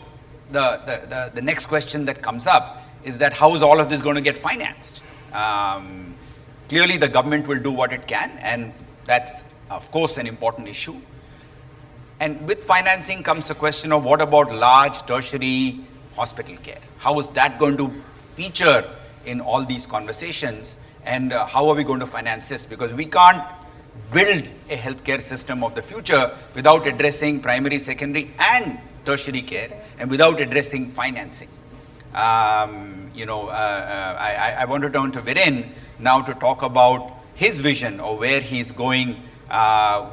the next question that comes up is that how is all of this going to get financed? Clearly, the government will do what it can, and that's, of course, an important issue. And with financing comes the question of what about large tertiary hospital care? How is that going to feature in all these conversations, and how are we going to finance this? Because we can't build a healthcare system of the future without addressing primary, secondary and tertiary care, and without addressing financing. I want to turn to Viren now to talk about his vision of where he's going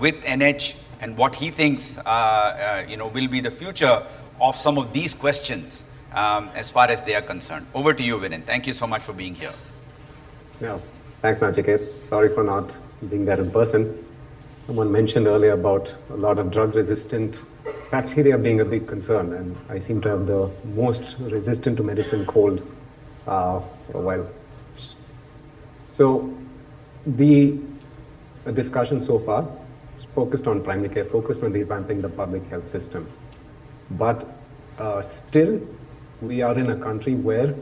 with NH and what he thinks will be the future of some of these questions as far as they are concerned. Over to you, Viren. Thank you so much for being here. Yeah, thanks, Nachiket. Sorry for not being there in person. Someone mentioned earlier about a lot of drug-resistant bacteria being a big concern, and I seem to have the most resistant to medicine cold for a while. So, the discussion so far is focused on primary care, focused on revamping the public health system. But still, we are in a country where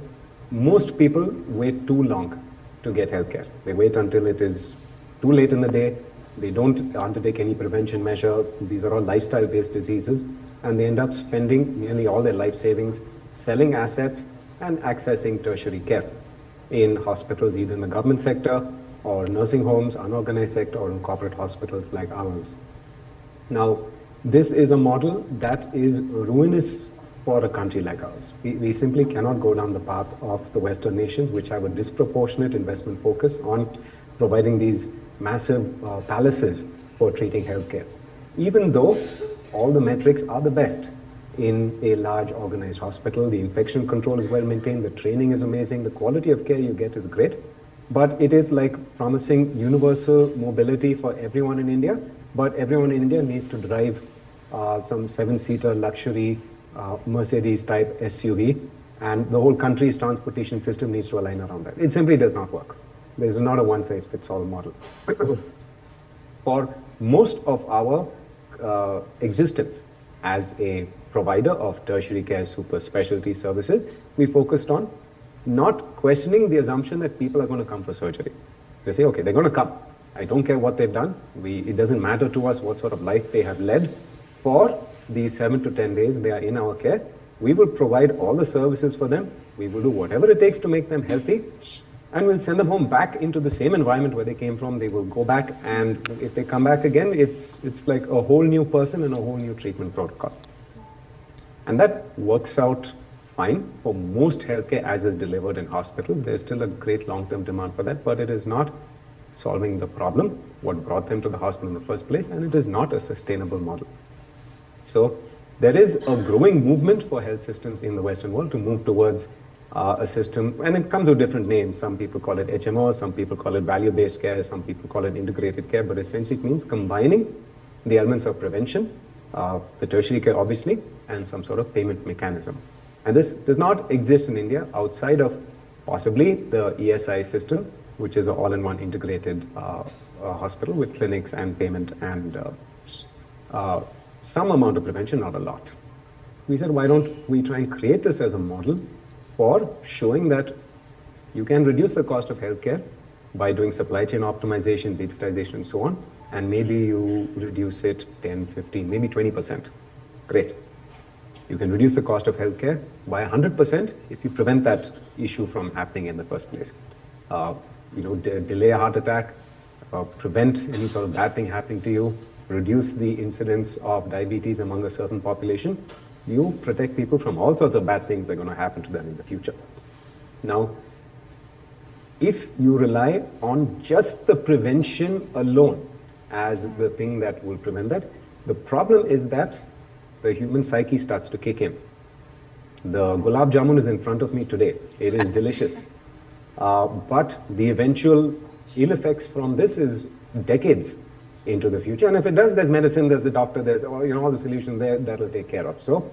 most people wait too long to get healthcare. They wait until it is too late in the day. They don't undertake any prevention measure. These are all lifestyle-based diseases, and they end up spending nearly all their life savings selling assets and accessing tertiary care in hospitals, either in the government sector or nursing homes, unorganized sector, or in corporate hospitals like ours. Now, this is a model that is ruinous for a country like ours. We simply cannot go down the path of the Western nations, which have a disproportionate investment focus on providing these massive palaces for treating healthcare. Even though all the metrics are the best in a large organized hospital, the infection control is well maintained, the training is amazing, the quality of care you get is great, but it is like promising universal mobility for everyone in India, but everyone in India needs to drive some seven-seater luxury Mercedes type SUV, and the whole country's transportation system needs to align around that. It simply does not work. There's not a one-size-fits-all model. For most of our existence as a provider of tertiary care super specialty services, we focused on not questioning the assumption that people are going to come for surgery. They say, okay, they're going to come. I don't care what they've done. It doesn't matter to us what sort of life they have led. For these 7 to 10 days they are in our care, we will provide all the services for them. We will do whatever it takes to make them healthy, and we'll send them home back into the same environment where they came from. They will go back, and if they come back again, it's like a whole new person and a whole new treatment protocol. And that works out fine for most healthcare as is delivered in hospitals. There's still a great long-term demand for that, but it is not solving the problem, what brought them to the hospital in the first place, and it is not a sustainable model. So there is a growing movement for health systems in the Western world to move towards a system, and it comes with different names. Some people call it HMO, some people call it value-based care, some people call it integrated care, but essentially it means combining the elements of prevention, the tertiary care obviously, and some sort of payment mechanism. And this does not exist in India outside of possibly the ESI system, which is an all-in-one integrated hospital with clinics and payment and some amount of prevention, not a lot. We said, why don't we try and create this as a model for showing that you can reduce the cost of healthcare by doing supply chain optimization, digitization, and so on, and maybe you reduce it 10, 15, maybe 20%. Great. You can reduce the cost of healthcare by 100% if you prevent that issue from happening in the first place. Delay a heart attack, prevent any sort of bad thing happening to you, reduce the incidence of diabetes among a certain population. You protect people from all sorts of bad things that are going to happen to them in the future. Now, if you rely on just the prevention alone as the thing that will prevent that, the problem is that the human psyche starts to kick in. The gulab jamun is in front of me today. It is delicious. But the eventual ill effects from this is decades into the future. And if it does, there's medicine, there's a doctor, there's all the solutions there that will take care of. So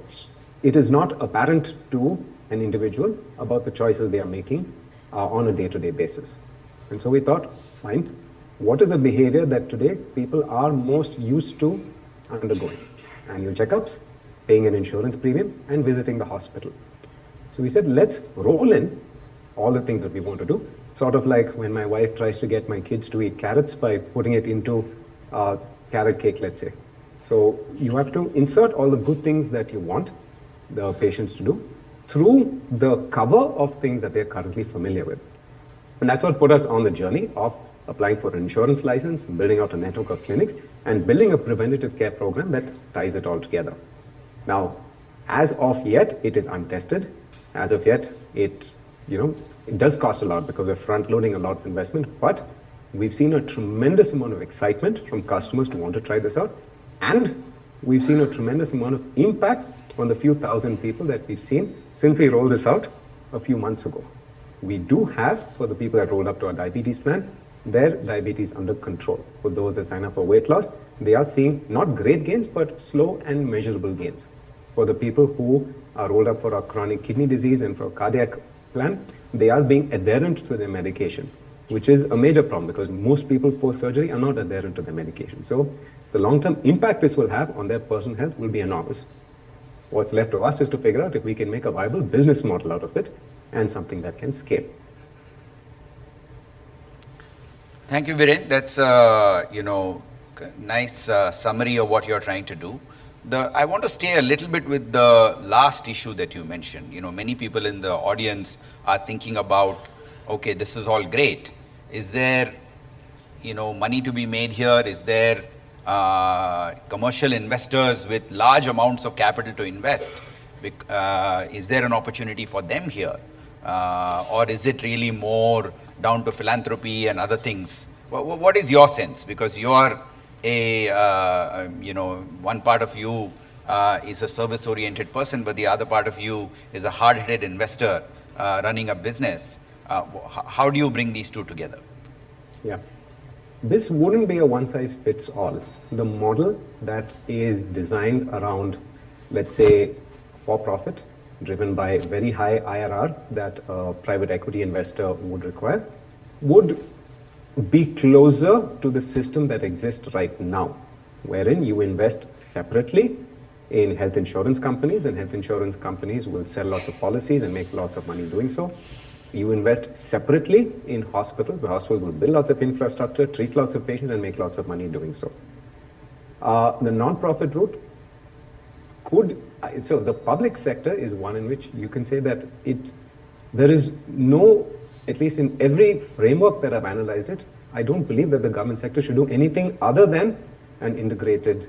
it is not apparent to an individual about the choices they are making on a day-to-day basis. And so we thought, fine, what is a behavior that today people are most used to undergoing? Annual checkups, paying an insurance premium, and visiting the hospital. So we said, let's roll in all the things that we want to do. Sort of like when my wife tries to get my kids to eat carrots by putting it into carrot cake, let's say. So you have to insert all the good things that you want the patients to do through the cover of things that they're currently familiar with. And that's what put us on the journey of applying for an insurance license, building out a network of clinics, and building a preventative care program that ties it all together. Now, as of yet, it is untested. As of yet, it does cost a lot because we're front-loading a lot of investment, but we've seen a tremendous amount of excitement from customers to want to try this out, and we've seen a tremendous amount of impact on the few thousand people that we've seen since we rolled this out a few months ago. we do have, for the people that rolled up to our diabetes plan, their diabetes under control. For those that sign up for weight loss, they are seeing not great gains, but slow and measurable gains. For the people who are rolled up for our chronic kidney disease and for cardiac plan, they are being adherent to their medication, which is a major problem because most people post-surgery are not adherent to their medication. So the long-term impact this will have on their personal health will be enormous. What's left to us is to figure out if we can make a viable business model out of it and something that can scale. Thank you, Viren. That's nice summary of what you're trying to do. I want to stay a little bit with the last issue that you mentioned. Many people in the audience are thinking about, okay, this is all great. Is there, money to be made here? Is there commercial investors with large amounts of capital to invest? Is there an opportunity for them here? Or is it really more down to philanthropy and other things? What is your sense? Because you are one part of you is a service-oriented person, but the other part of you is a hard-headed investor running a business. How do you bring these two together? Yeah. This wouldn't be a one-size-fits-all. The model that is designed around, let's say, for-profit, driven by very high IRR that a private equity investor would require, would be closer to the system that exists right now, wherein you invest separately in health insurance companies, and health insurance companies will sell lots of policies and make lots of money doing so. You invest separately in hospitals. The hospitals will build lots of infrastructure, treat lots of patients, and make lots of money doing so. The non-profit route so the public sector is one in which you can say that there is no, at least in every framework that I've analyzed it, I don't believe that the government sector should do anything other than an integrated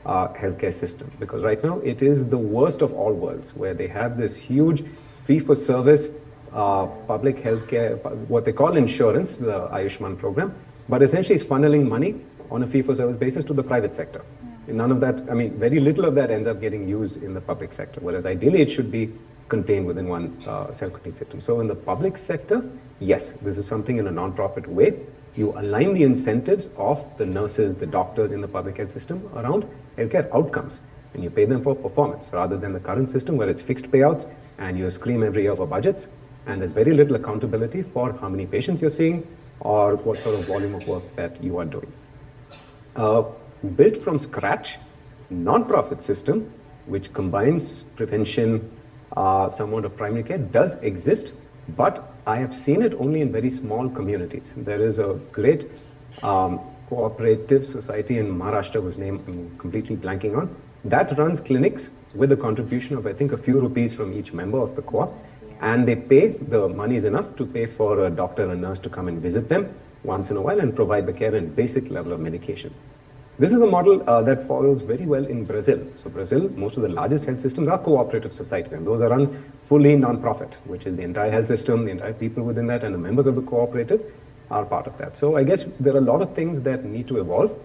healthcare system. Because right now it is the worst of all worlds, where they have this huge fee-for-service public healthcare, what they call insurance, the Ayushman program, but essentially it's funneling money on a fee-for-service basis to the private sector. And none of that, very little of that ends up getting used in the public sector, whereas ideally it should be contained within one self-contained system. So in the public sector, yes, this is something in a non-profit way. You align the incentives of the nurses, the doctors in the public health system around healthcare outcomes, and you pay them for performance rather than the current system where it's fixed payouts and you scream every year for budgets, and there's very little accountability for how many patients you're seeing or what sort of volume of work that you are doing. Built from scratch, non-profit system, which combines prevention, somewhat of primary care, does exist, but I have seen it only in very small communities. There is a great cooperative society in Maharashtra, whose name I'm completely blanking on, that runs clinics with a contribution of, I think, a few rupees from each member of the co-op, and they pay, the money is enough to pay for a doctor and a nurse to come and visit them once in a while and provide the care and basic level of medication. This is a model that follows very well in Brazil. So Brazil, most of the largest health systems are cooperative society, and those are run fully non-profit, which is the entire health system, the entire people within that, and the members of the cooperative are part of that. So I guess there are a lot of things that need to evolve.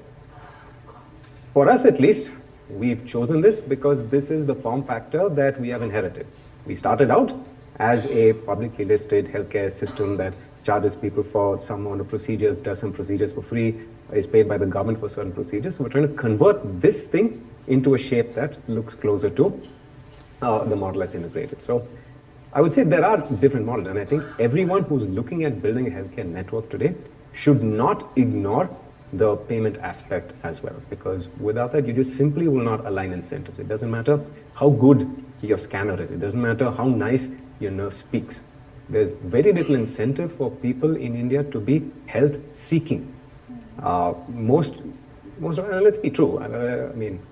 For us at least, we've chosen this because this is the form factor that we have inherited. We started out as a publicly listed healthcare system that charges people for some amount of procedures, does some procedures for free, is paid by the government for certain procedures. So we're trying to convert this thing into a shape that looks closer to the model that's integrated. So I would say there are different models, and I think everyone who's looking at building a healthcare network today should not ignore the payment aspect as well, because without that, you just simply will not align incentives. It doesn't matter how good your scanner is. It doesn't matter how nice your nurse speaks. There's very little incentive for people in India to be health-seeking. Let's be true.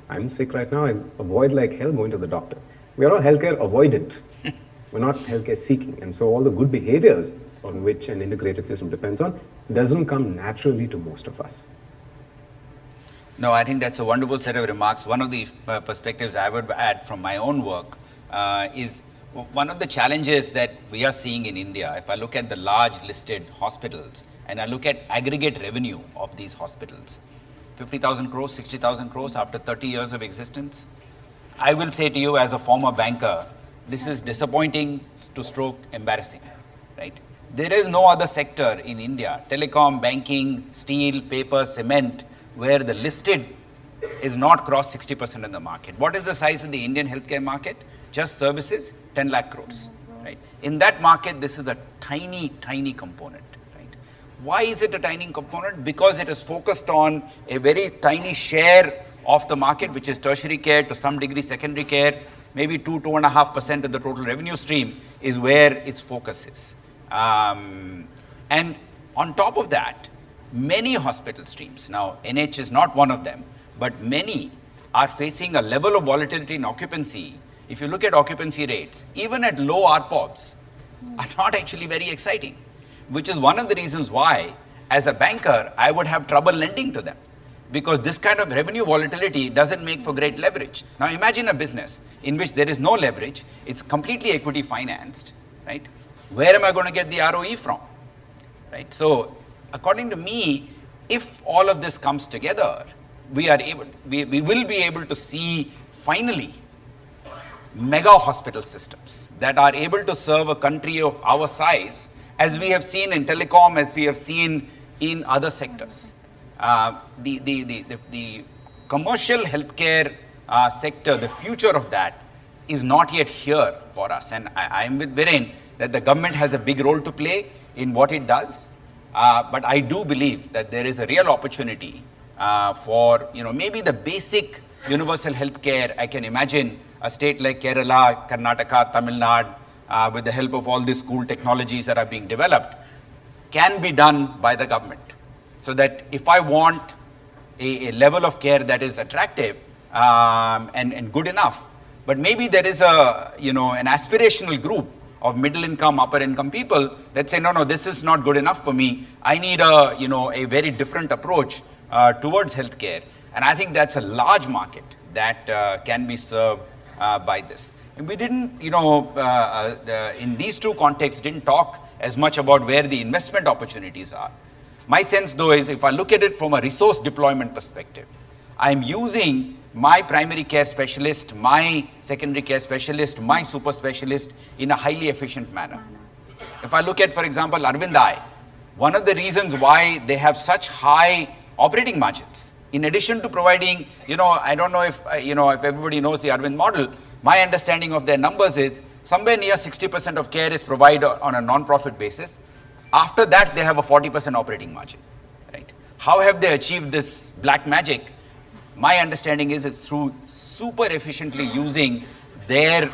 I'm sick right now. I avoid like hell going to the doctor. We are all healthcare avoidant. We're not healthcare seeking. And so all the good behaviors on which an integrated system depends on doesn't come naturally to most of us. No, I think that's a wonderful set of remarks. One of the perspectives I would add from my own work is one of the challenges that we are seeing in India. If I look at the large listed hospitals and I look at aggregate revenue of these hospitals, 50,000 crores, 60,000 crores after 30 years of existence, I will say to you as a former banker, this is disappointing to stroke embarrassing, right? There is no other sector in India, telecom, banking, steel, paper, cement, where the listed is not crossed 60% in the market. What is the size of the Indian healthcare market? Just services, 10 lakh crores. Right? In that market, this is a tiny, tiny component. Right? Why is it a tiny component? Because it is focused on a very tiny share of the market, which is tertiary care, to some degree secondary care. Maybe 2.5% of the total revenue stream is where its focus is. And on top of that, many hospital streams, now NH is not one of them, but many are facing a level of volatility in occupancy. If you look at occupancy rates, even at low RPOBs, are not actually very exciting, which is one of the reasons why, as a banker, I would have trouble lending to them. Because this kind of revenue volatility doesn't make for great leverage. Now imagine a business in which there is no leverage, it's completely equity financed, right? Where am I going to get the ROE from? Right? So according to me, if all of this comes together, we will be able to see finally mega hospital systems that are able to serve a country of our size, as we have seen in telecom, as we have seen in other sectors. The commercial healthcare sector, the future of that is not yet here for us. And I am with Viren that the government has a big role to play in what it does. But I do believe that there is a real opportunity for, maybe the basic universal healthcare. I can imagine a state like Kerala, Karnataka, Tamil Nadu, with the help of all these cool technologies that are being developed, can be done by the government. So that if I want a level of care that is attractive and good enough, but maybe there is an aspirational group of middle income, upper income people that say, no, this is not good enough for me. I need a very different approach towards healthcare. And I think that's a large market that can be served by this. And we didn't, in these two contexts, didn't talk as much about where the investment opportunities are. My sense, though, is if I look at it from a resource deployment perspective, I'm using my primary care specialist, my secondary care specialist, my super specialist in a highly efficient manner. If I look at, for example, Arvindai, one of the reasons why they have such high operating margins, in addition to providing, I don't know if everybody knows the Arvind model, my understanding of their numbers is somewhere near 60% of care is provided on a non-profit basis. After that, they have a 40% operating margin, right? How have they achieved this black magic? My understanding is it's through super efficiently using their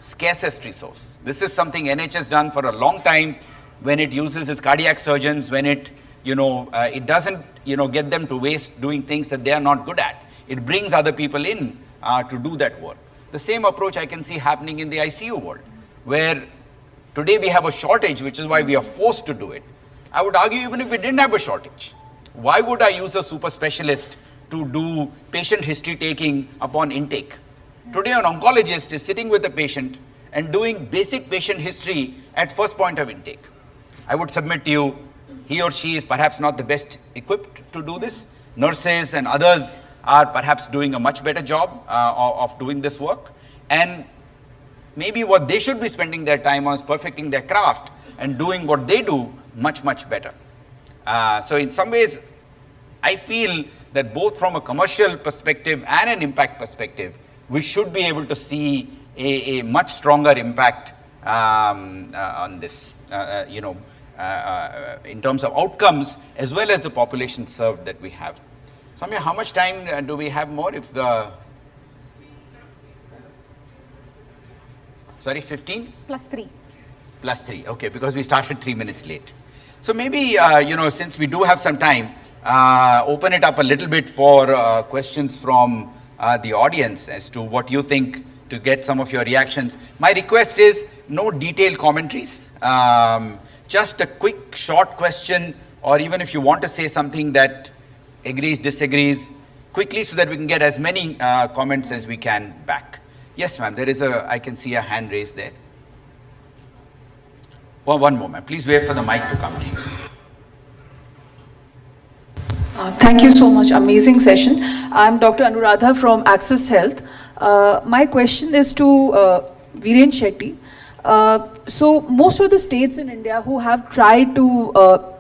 scarcest resource. This is something NH has done for a long time when it uses its cardiac surgeons, when it doesn't, get them to waste doing things that they are not good at. It brings other people in to do that work. The same approach I can see happening in the ICU world, where today we have a shortage, which is why we are forced to do it. I would argue even if we didn't have a shortage, why would I use a super specialist to do patient history taking upon intake? Today an oncologist is sitting with a patient and doing basic patient history at first point of intake. I would submit to you, he or she is perhaps not the best equipped to do this. Nurses and others are perhaps doing a much better job of doing this work. And maybe what they should be spending their time on is perfecting their craft and doing what they do much, much better. So in some ways, I feel that both from a commercial perspective and an impact perspective, we should be able to see a much stronger impact on this, in terms of outcomes as well as the population served that we have. Samya, how much time do we have more? If the Sorry, 15? Plus 3. Plus 3, okay, because we started 3 minutes late. So maybe, since we do have some time, open it up a little bit for questions from the audience as to what you think, to get some of your reactions. My request is no detailed commentaries, just a quick short question, or even if you want to say something that agrees, disagrees, quickly so that we can get as many comments as we can back. Yes, ma'am, there is I can see a hand raised there. Well, one moment, please wait for the mic to come to you. Thank you so much, amazing session. I'm Dr. Anuradha from Access Health. My question is to Viren Shetty. So most of the states in India who have tried to,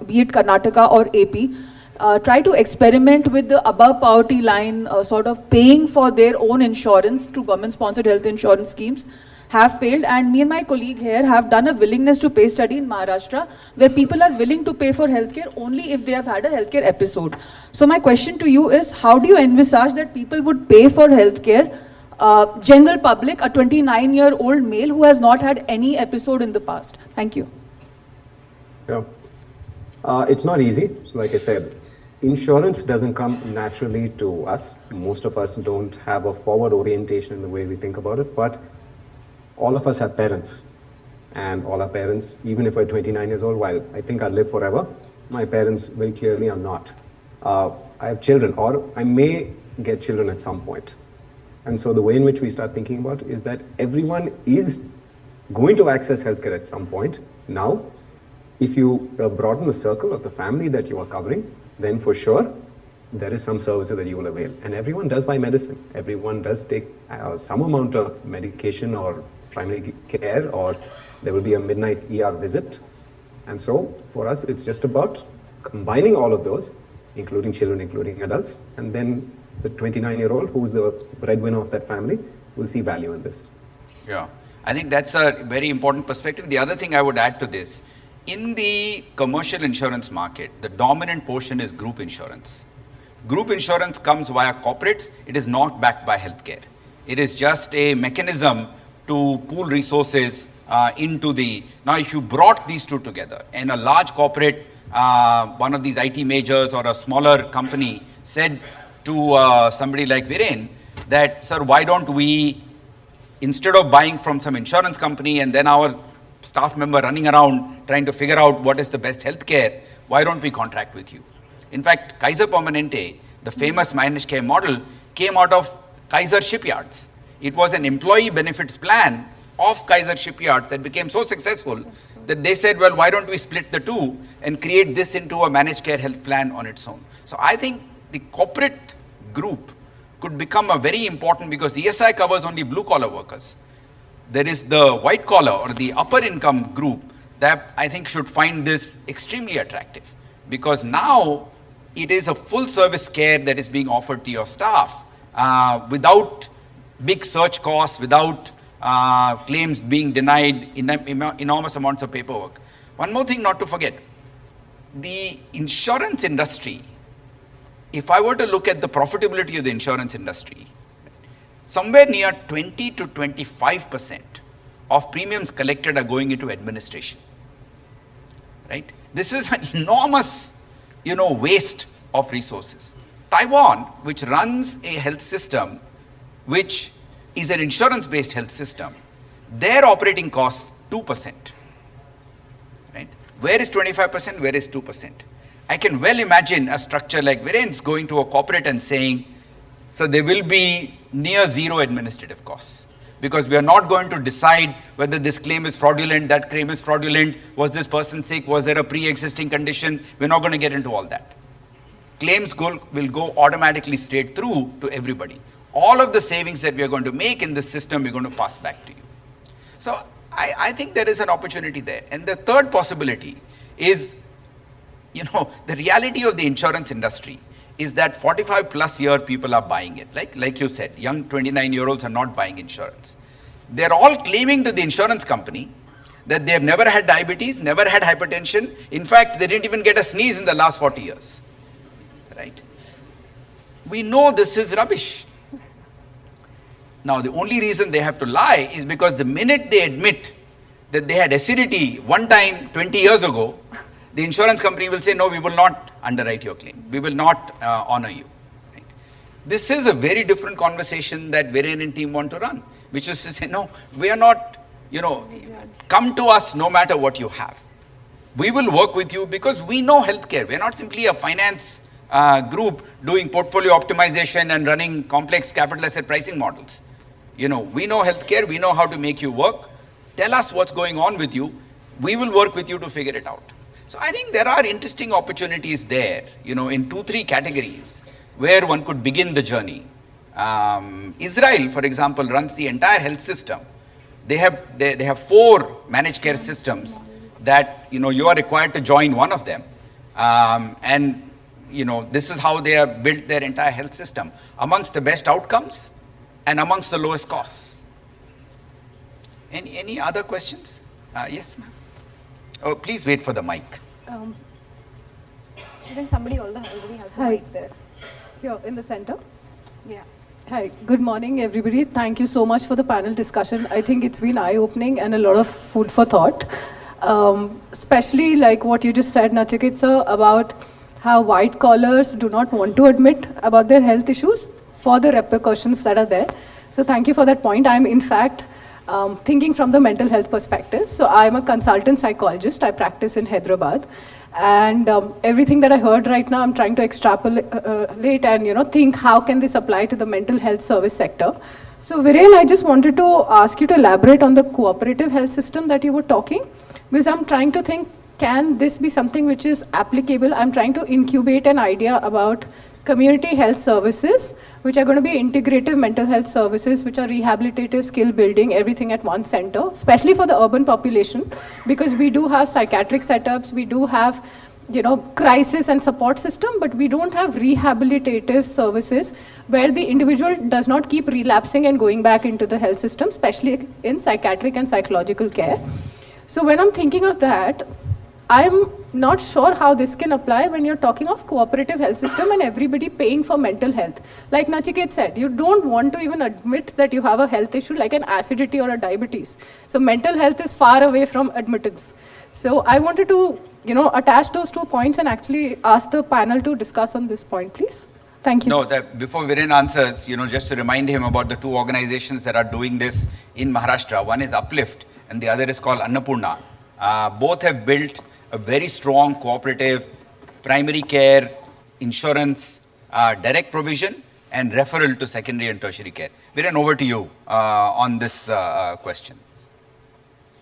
be it Karnataka or AP, try to experiment with the above poverty line, sort of paying for their own insurance through government-sponsored health insurance schemes, have failed. And me and my colleague here have done a willingness to pay study in Maharashtra, where people are willing to pay for healthcare only if they have had a healthcare episode. So my question to you is, how do you envisage that people would pay for healthcare? General public, a 29-year-old male who has not had any episode in the past. Thank you. Yeah. It's not easy. So like I said, insurance doesn't come naturally to us. Most of us don't have a forward orientation in the way we think about it, but all of us have parents. And all our parents, even if we're 29 years old, while I think I'll live forever, my parents very clearly are not. I have children, or I may get children at some point. And so the way in which we start thinking about is that everyone is going to access healthcare at some point. Now, if you broaden the circle of the family that you are covering, then for sure, there is some services that you will avail. And everyone does buy medicine. Everyone does take some amount of medication or primary care, or there will be a midnight ER visit. And so for us, it's just about combining all of those, including children, including adults, and then the 29-year-old who's the breadwinner of that family will see value in this. Yeah, I think that's a very important perspective. The other thing I would add to this, in the commercial insurance market, the dominant portion is group insurance. Group insurance comes via corporates. It is not backed by healthcare. It is just a mechanism to pool resources into the... Now, if you brought these two together and a large corporate, one of these IT majors or a smaller company said to somebody like Viren that, sir, why don't we, instead of buying from some insurance company and then our staff member running around trying to figure out what is the best healthcare, why don't we contract with you? In fact, Kaiser Permanente, the famous managed care model, came out of Kaiser Shipyards. It was an employee benefits plan of Kaiser Shipyards that became so successful that they said, well, why don't we split the two and create this into a managed care health plan on its own? So I think the corporate group could become a very important, because ESI covers only blue collar workers. There is the white collar or the upper income group that I think should find this extremely attractive, because now it is a full service care that is being offered to your staff without big search costs, without claims being denied, enormous amounts of paperwork. One more thing not to forget, the insurance industry, if I were to look at the profitability of the insurance industry, somewhere near 20 to 25% of premiums collected are going into administration, right? This is an enormous, waste of resources. Taiwan, which runs a health system, which is an insurance-based health system, their operating costs 2%, right? Where is 25%? Where is 2%? I can well imagine a structure like Viren's going to a corporate and saying, so there will be near zero administrative costs, because we are not going to decide whether this claim is fraudulent, that claim is fraudulent, was this person sick, was there a pre-existing condition? We're not going to get into all that. Claims will go automatically straight through to everybody. All of the savings that we are going to make in this system, we're going to pass back to you. So I think there is an opportunity there. And the third possibility is, the reality of the insurance industry is that 45 plus year people are buying it. Like you said, young 29-year-olds are not buying insurance. They're all claiming to the insurance company that they've never had diabetes, never had hypertension. In fact, they didn't even get a sneeze in the last 40 years, right? We know this is rubbish. Now, the only reason they have to lie is because the minute they admit that they had acidity one time 20 years ago, the insurance company will say, no, we will not underwrite your claim. We will not honor you. Right? This is a very different conversation that Viren and team want to run, which is to say, no, we are not, come to us no matter what you have. We will work with you because we know healthcare. We are not simply a finance group doing portfolio optimization and running complex capital asset pricing models. We know healthcare. We know how to make you work. Tell us what's going on with you. We will work with you to figure it out. So I think there are interesting opportunities there, in 2-3 categories where one could begin the journey. Israel, for example, runs the entire health system They have 4 managed care systems that, you are required to join one of them. And, this is how they have built their entire health system, amongst the best outcomes and amongst the lowest costs. Any other questions? Yes, ma'am. Oh, please wait for the mic. I think somebody already has the Hi. mic there. Here in the center. Yeah. Hi, good morning, everybody. Thank you so much for the panel discussion. I think it's been eye-opening and a lot of food for thought. Especially like what you just said, Nachiket sir, about how white collars do not want to admit about their health issues for the repercussions that are there. So thank you for that point. I'm in fact thinking from the mental health perspective. So I'm a consultant psychologist. I practice in Hyderabad. And everything that I heard right now, I'm trying to extrapolate and think how can this apply to the mental health service sector. So Viren, I just wanted to ask you to elaborate on the cooperative health system that you were talking, because I'm trying to think, can this be something which is applicable? I'm trying to incubate an idea about community health services, which are going to be integrative mental health services, which are rehabilitative, skill building, everything at one center, especially for the urban population, because we do have psychiatric setups, we do have crisis and support system, but we don't have rehabilitative services where the individual does not keep relapsing and going back into the health system, especially in psychiatric and psychological care. So when I'm thinking of that, I'm not sure how this can apply when you're talking of cooperative health system and everybody paying for mental health. Like Nachiket said, you don't want to even admit that you have a health issue like an acidity or a diabetes. So mental health is far away from admittance. So I wanted to, attach those 2 points and actually ask the panel to discuss on this point, please. Thank you. No, before Viren answers, just to remind him about the 2 organizations that are doing this in Maharashtra. One is Uplift and the other is called Annapurna. Both have built a very strong cooperative primary care, insurance, direct provision and referral to secondary and tertiary care. Viren, over to you on this question.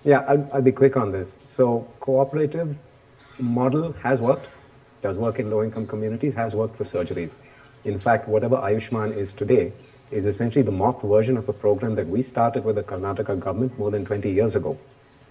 Yeah, I'll be quick on this. So cooperative model has worked, does work in low-income communities, has worked for surgeries. In fact, whatever Ayushman is today is essentially the mock version of a program that we started with the Karnataka government more than 20 years ago,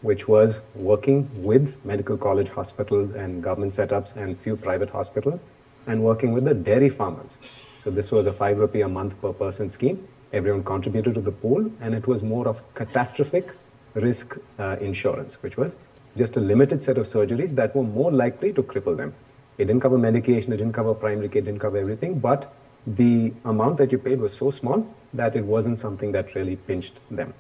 which was working with medical college hospitals and government setups and few private hospitals and working with the dairy farmers. So this was a 5 rupee a month per person scheme. Everyone contributed to the pool and it was more of catastrophic risk insurance, which was just a limited set of surgeries that were more likely to cripple them. It didn't cover medication, it didn't cover primary care, it didn't cover everything, but the amount that you paid was so small that it wasn't something that really pinched them.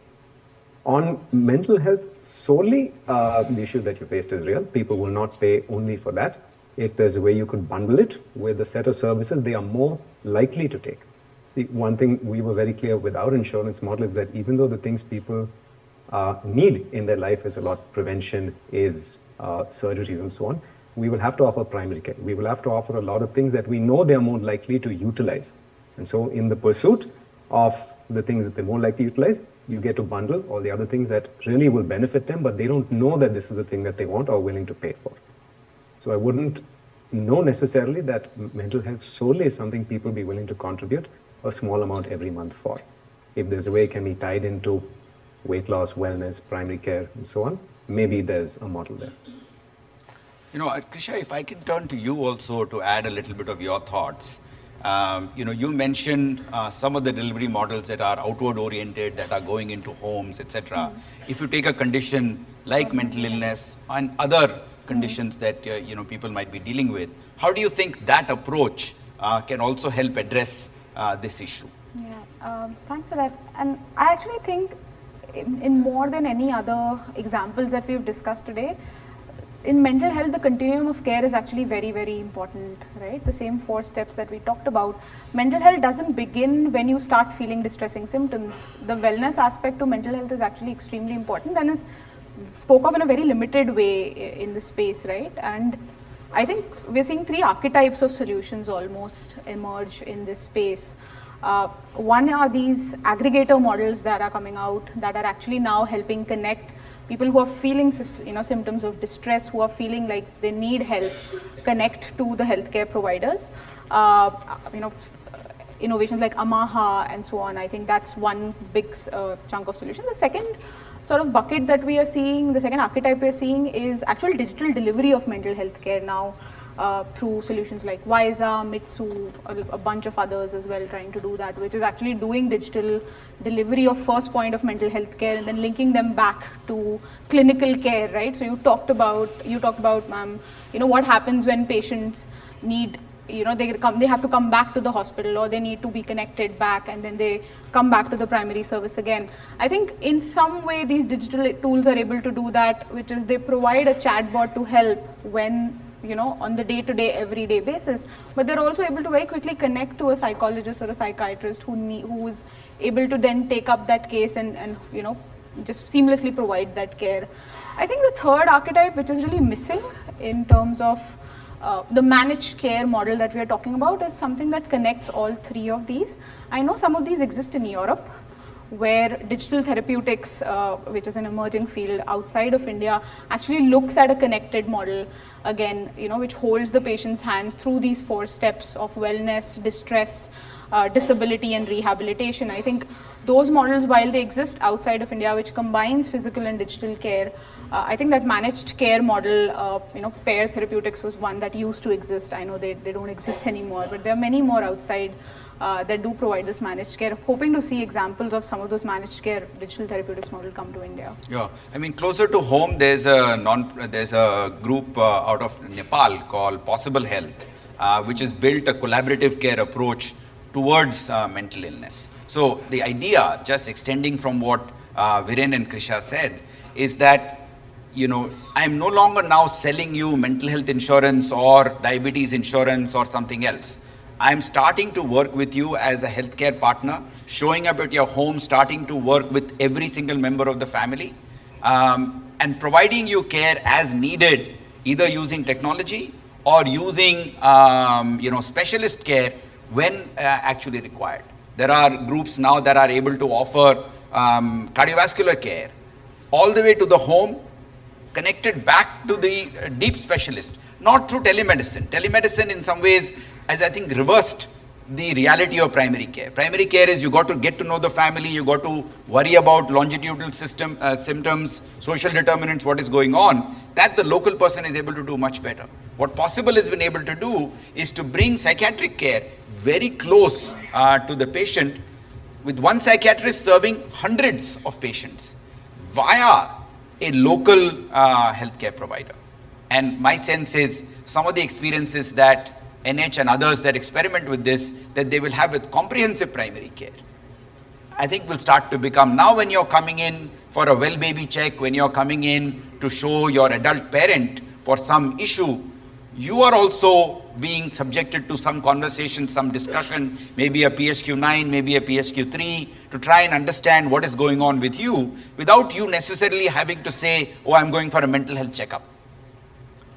On mental health solely, the issue that you faced is real. People will not pay only for that. If there's a way you could bundle it with a set of services, they are more likely to take. See, one thing we were very clear with our insurance model is that even though the things people need in their life is a lot, prevention is surgeries and so on, we will have to offer primary care. We will have to offer a lot of things that we know they are more likely to utilize. And so in the pursuit of the things that they're more likely to utilize, you get to bundle all the other things that really will benefit them, but they don't know that this is the thing that they want or willing to pay for. So I wouldn't know necessarily that mental health solely is something people be willing to contribute a small amount every month for. If there's a way it can be tied into weight loss, wellness, primary care, and so on, maybe there's a model there. Krisha, if I can turn to you also to add a little bit of your thoughts. You mentioned some of the delivery models that are outward oriented, that are going into homes, etc. If you take a condition like mental illness and other conditions that people might be dealing with, how do you think that approach can also help address this issue? Yeah, thanks for that. And I actually think in more than any other examples that we've discussed today, in mental health, the continuum of care is actually very, very important, right? The same 4 steps that we talked about. Mental health doesn't begin when you start feeling distressing symptoms. The wellness aspect to mental health is actually extremely important and is spoke of in a very limited way in this space, right? And I think we're seeing 3 archetypes of solutions almost emerge in this space. One are these aggregator models that are coming out that are actually now helping connect people who are feeling symptoms of distress, who are feeling like they need help, connect to the healthcare providers. Innovations like Amaha and so on, I think that's one big chunk of solution. The second sort of bucket that we are seeing, the second archetype we are seeing is actual digital delivery of mental health care now through solutions like Wiza, Mitsu, a bunch of others as well trying to do that, which is actually doing digital delivery of first point of mental health care and then linking them back to clinical care, right? So you talked about, ma'am, you know, what happens when patients need, you know, they have to come back to the hospital or they need to be connected back and then they come back to the primary service again. I think in some way these digital tools are able to do that, which is they provide a chatbot to help when, you know, on the day-to-day, everyday basis, but they're also able to very quickly connect to a psychologist or a psychiatrist who is able to then take up that case and you know, just seamlessly provide that care. I think the third archetype, which is really missing in terms of the managed care model that we are talking about, is something that connects all three of these. I know some of these exist in Europe, where digital therapeutics, which is an emerging field outside of India, actually looks at a connected model, again, you know, which holds the patient's hands through these 4 steps of wellness, distress, disability and rehabilitation. I think those models, while they exist outside of India, which combines physical and digital care, I think that managed care model, you know, pair therapeutics was one that used to exist. I know they don't exist anymore, but there are many more outside that do provide this managed care. Hoping to see examples of some of those managed care digital therapeutics model come to India. Yeah, I mean, closer to home, there's a group out of Nepal called Possible Health, which has built a collaborative care approach towards mental illness. So the idea, just extending from what Viren and Krisha said, is that, you know, I'm no longer now selling you mental health insurance or diabetes insurance or something else. I'm starting to work with you as a healthcare partner, showing up at your home, starting to work with every single member of the family, and providing you care as needed, either using technology or using you know, specialist care when actually required. There are groups now that are able to offer cardiovascular care all the way to the home, connected back to the deep specialist, not through telemedicine. Telemedicine in some ways has, I think, reversed the reality of primary care. Primary care is you got to get to know the family, you got to worry about longitudinal symptoms, social determinants, what is going on. That the local person is able to do much better. What Possible has been able to do is to bring psychiatric care very close to the patient, with one psychiatrist serving hundreds of patients via a local healthcare provider. And my sense is some of the experiences that NH and others that experiment with this, that they will have with comprehensive primary care, I think will start to become, now when you're coming in for a well baby check, when you're coming in to show your adult parent for some issue, you are also being subjected to some conversation, some discussion, maybe a PHQ-9, maybe a PHQ-3, to try and understand what is going on with you, without you necessarily having to say, oh, I'm going for a mental health checkup.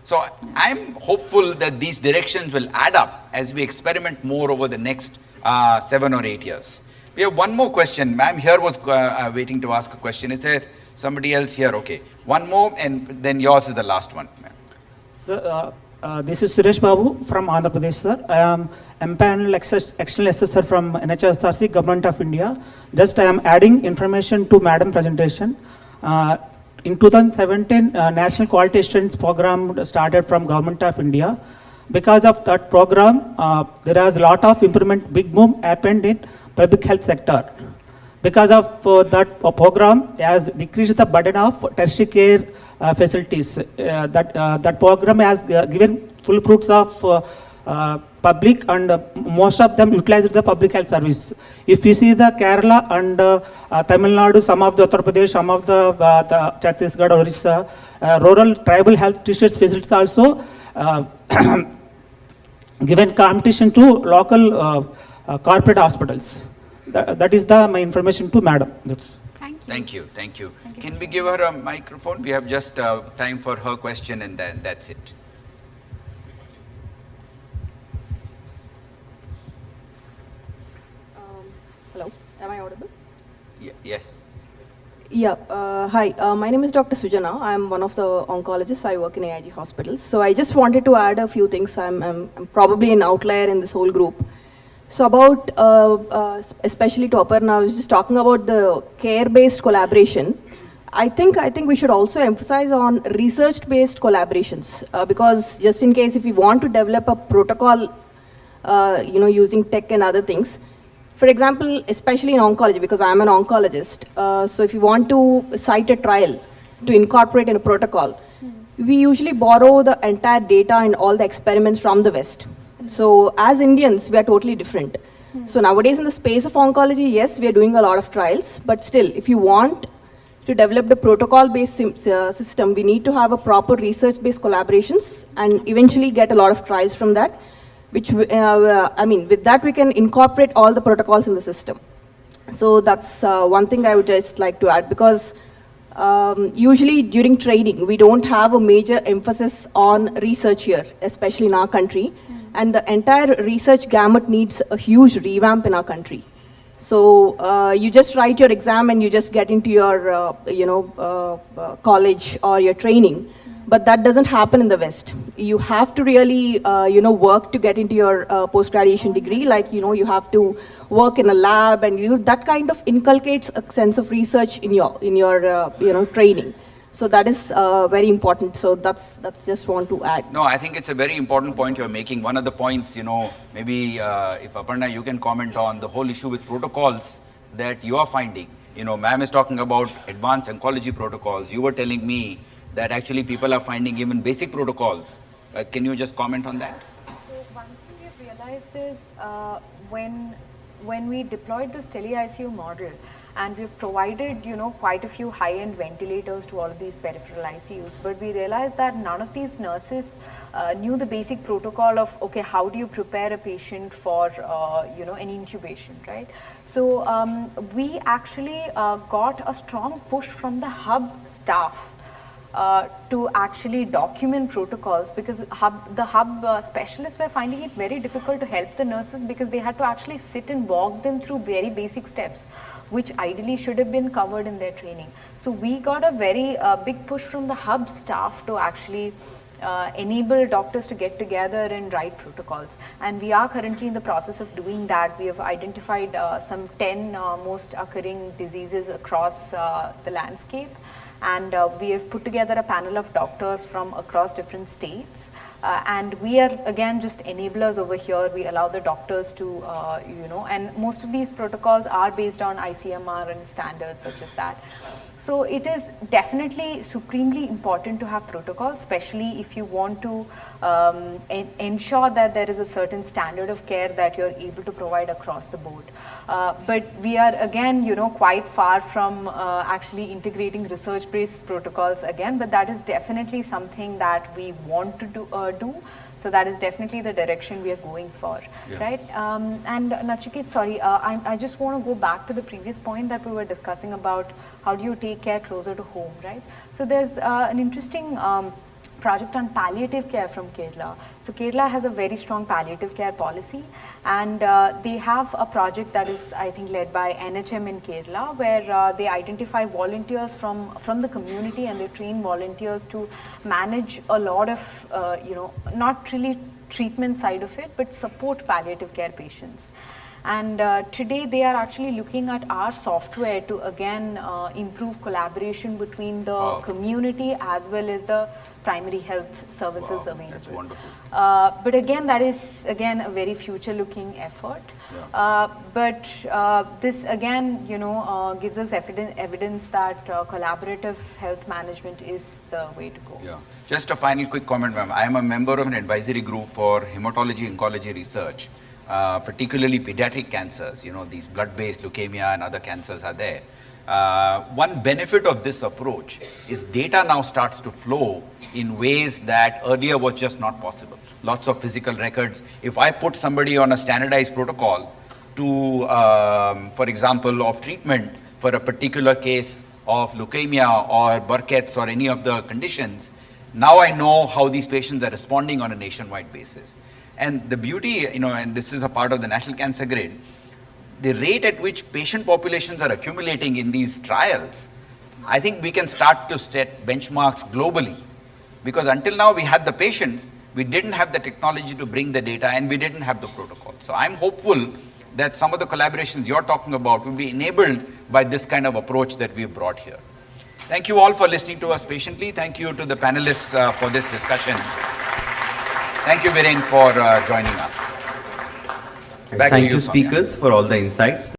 So I'm hopeful that these directions will add up as we experiment more over the next 7 or 8 years. We have one more question. Ma'am here was waiting to ask a question. Is there somebody else here? Okay. One more, and then yours is the last one, ma'am. Sir, this is Suresh Babu from Andhra Pradesh, sir. I am empaneled external assessor from NHSRC, Government of India. Just I am adding information to Madam presentation. In 2017, National Quality Assurance Program started from Government of India. Because of that program, there was a lot of improvement, big boom happened in public health sector. Because of that program has decreased the burden of tertiary care facilities. That program has given full fruits of public, and most of them utilized the public health service. If you see the Kerala and Tamil Nadu, some of the Uttar Pradesh, some of the Chhattisgarh, Orissa, rural tribal health research facilities also given competition to local corporate hospitals. That is my information to Madam. Thank you. Thank you. Can we give her a microphone? We have just time for her question, and then that's it. Hello, am I audible? Yes. Yeah, hi, my name is Dr. Sujana. I'm one of the oncologists. I work in AIG hospitals. So I just wanted to add a few things. I'm probably an outlier in this whole group. So about, especially to Aparna, I was just talking about the care-based collaboration. I think we should also emphasize on research-based collaborations because just in case if we want to develop a protocol, using tech and other things. For example, especially in oncology, because I'm an oncologist, so if you want to cite a trial to incorporate in a protocol, we usually borrow the entire data and all the experiments from the West. So as Indians, we are totally different. So nowadays in the space of oncology, yes, we are doing a lot of trials, but still, if you want to develop the protocol-based system, we need to have a proper research-based collaborations and eventually get a lot of trials from that, which, with that we can incorporate all the protocols in the system. So that's one thing I would just like to add, because usually during training, we don't have a major emphasis on research here, especially in our country. And the entire research gamut needs a huge revamp in our country. So you just write your exam and you just get into your, college or your training. But that doesn't happen in the West. You have to really, work to get into your post-graduation degree. Like, you have to work in a lab, and that kind of inculcates a sense of research in your training. So that is very important. So that's just want to add. No, I think it's a very important point you're making. One of the points, maybe if Aparna, you can comment on the whole issue with protocols that you are finding. Ma'am is talking about advanced oncology protocols. You were telling me that actually people are finding even basic protocols. Can you just comment on that? So one thing we've realized is when we deployed this tele-ICU model, and we've provided, quite a few high-end ventilators to all of these peripheral ICUs, but we realized that none of these nurses knew the basic protocol of, okay, how do you prepare a patient for, an intubation, right? So we actually got a strong push from the hub staff to actually document protocols, because the hub specialists were finding it very difficult to help the nurses because they had to actually sit and walk them through very basic steps, which ideally should have been covered in their training. So we got a very big push from the hub staff to actually enable doctors to get together and write protocols. And we are currently in the process of doing that. We have identified some 10 most occurring diseases across the landscape. And we have put together a panel of doctors from across different states. And we are again just enablers over here. We allow the doctors to, and most of these protocols are based on ICMR and standards such as that. So it is definitely supremely important to have protocols, especially if you want to ensure that there is a certain standard of care that you're able to provide across the board. But we are again, quite far from actually integrating research-based protocols again, but that is definitely something that we want to do. So that is definitely the direction we are going for, right? And Nachiket, sorry, I just want to go back to the previous point that we were discussing about how do you take care closer to home, right? So there's an interesting project on palliative care from Kerala. So Kerala has a very strong palliative care policy, and they have a project that is, I think, led by NHM in Kerala, where they identify volunteers from the community, and they train volunteers to manage a lot of, not really treatment side of it, but support palliative care patients. And today they are actually looking at our software to again improve collaboration between the community as well as the primary health services available. That's wonderful. But again, that is again a very future-looking effort. But this again, gives us evidence that collaborative health management is the way to go. Yeah. Just a final quick comment, ma'am. I am a member of an advisory group for hematology oncology research. Particularly pediatric cancers, these blood-based leukemia and other cancers are there. One benefit of this approach is data now starts to flow in ways that earlier was just not possible. Lots of physical records. If I put somebody on a standardized protocol to, for example, of treatment for a particular case of leukemia or Burkitt's or any of the conditions, now I know how these patients are responding on a nationwide basis. And the beauty, and this is a part of the National Cancer Grid, the rate at which patient populations are accumulating in these trials, I think we can start to set benchmarks globally. Because until now we had the patients, we didn't have the technology to bring the data, and we didn't have the protocol. So I'm hopeful that some of the collaborations you're talking about will be enabled by this kind of approach that we've brought here. Thank you all for listening to us patiently. Thank you to the panelists for this discussion. Thank you, Viren, for joining us. Back to Thank you, Soumya. speakers, for all the insights.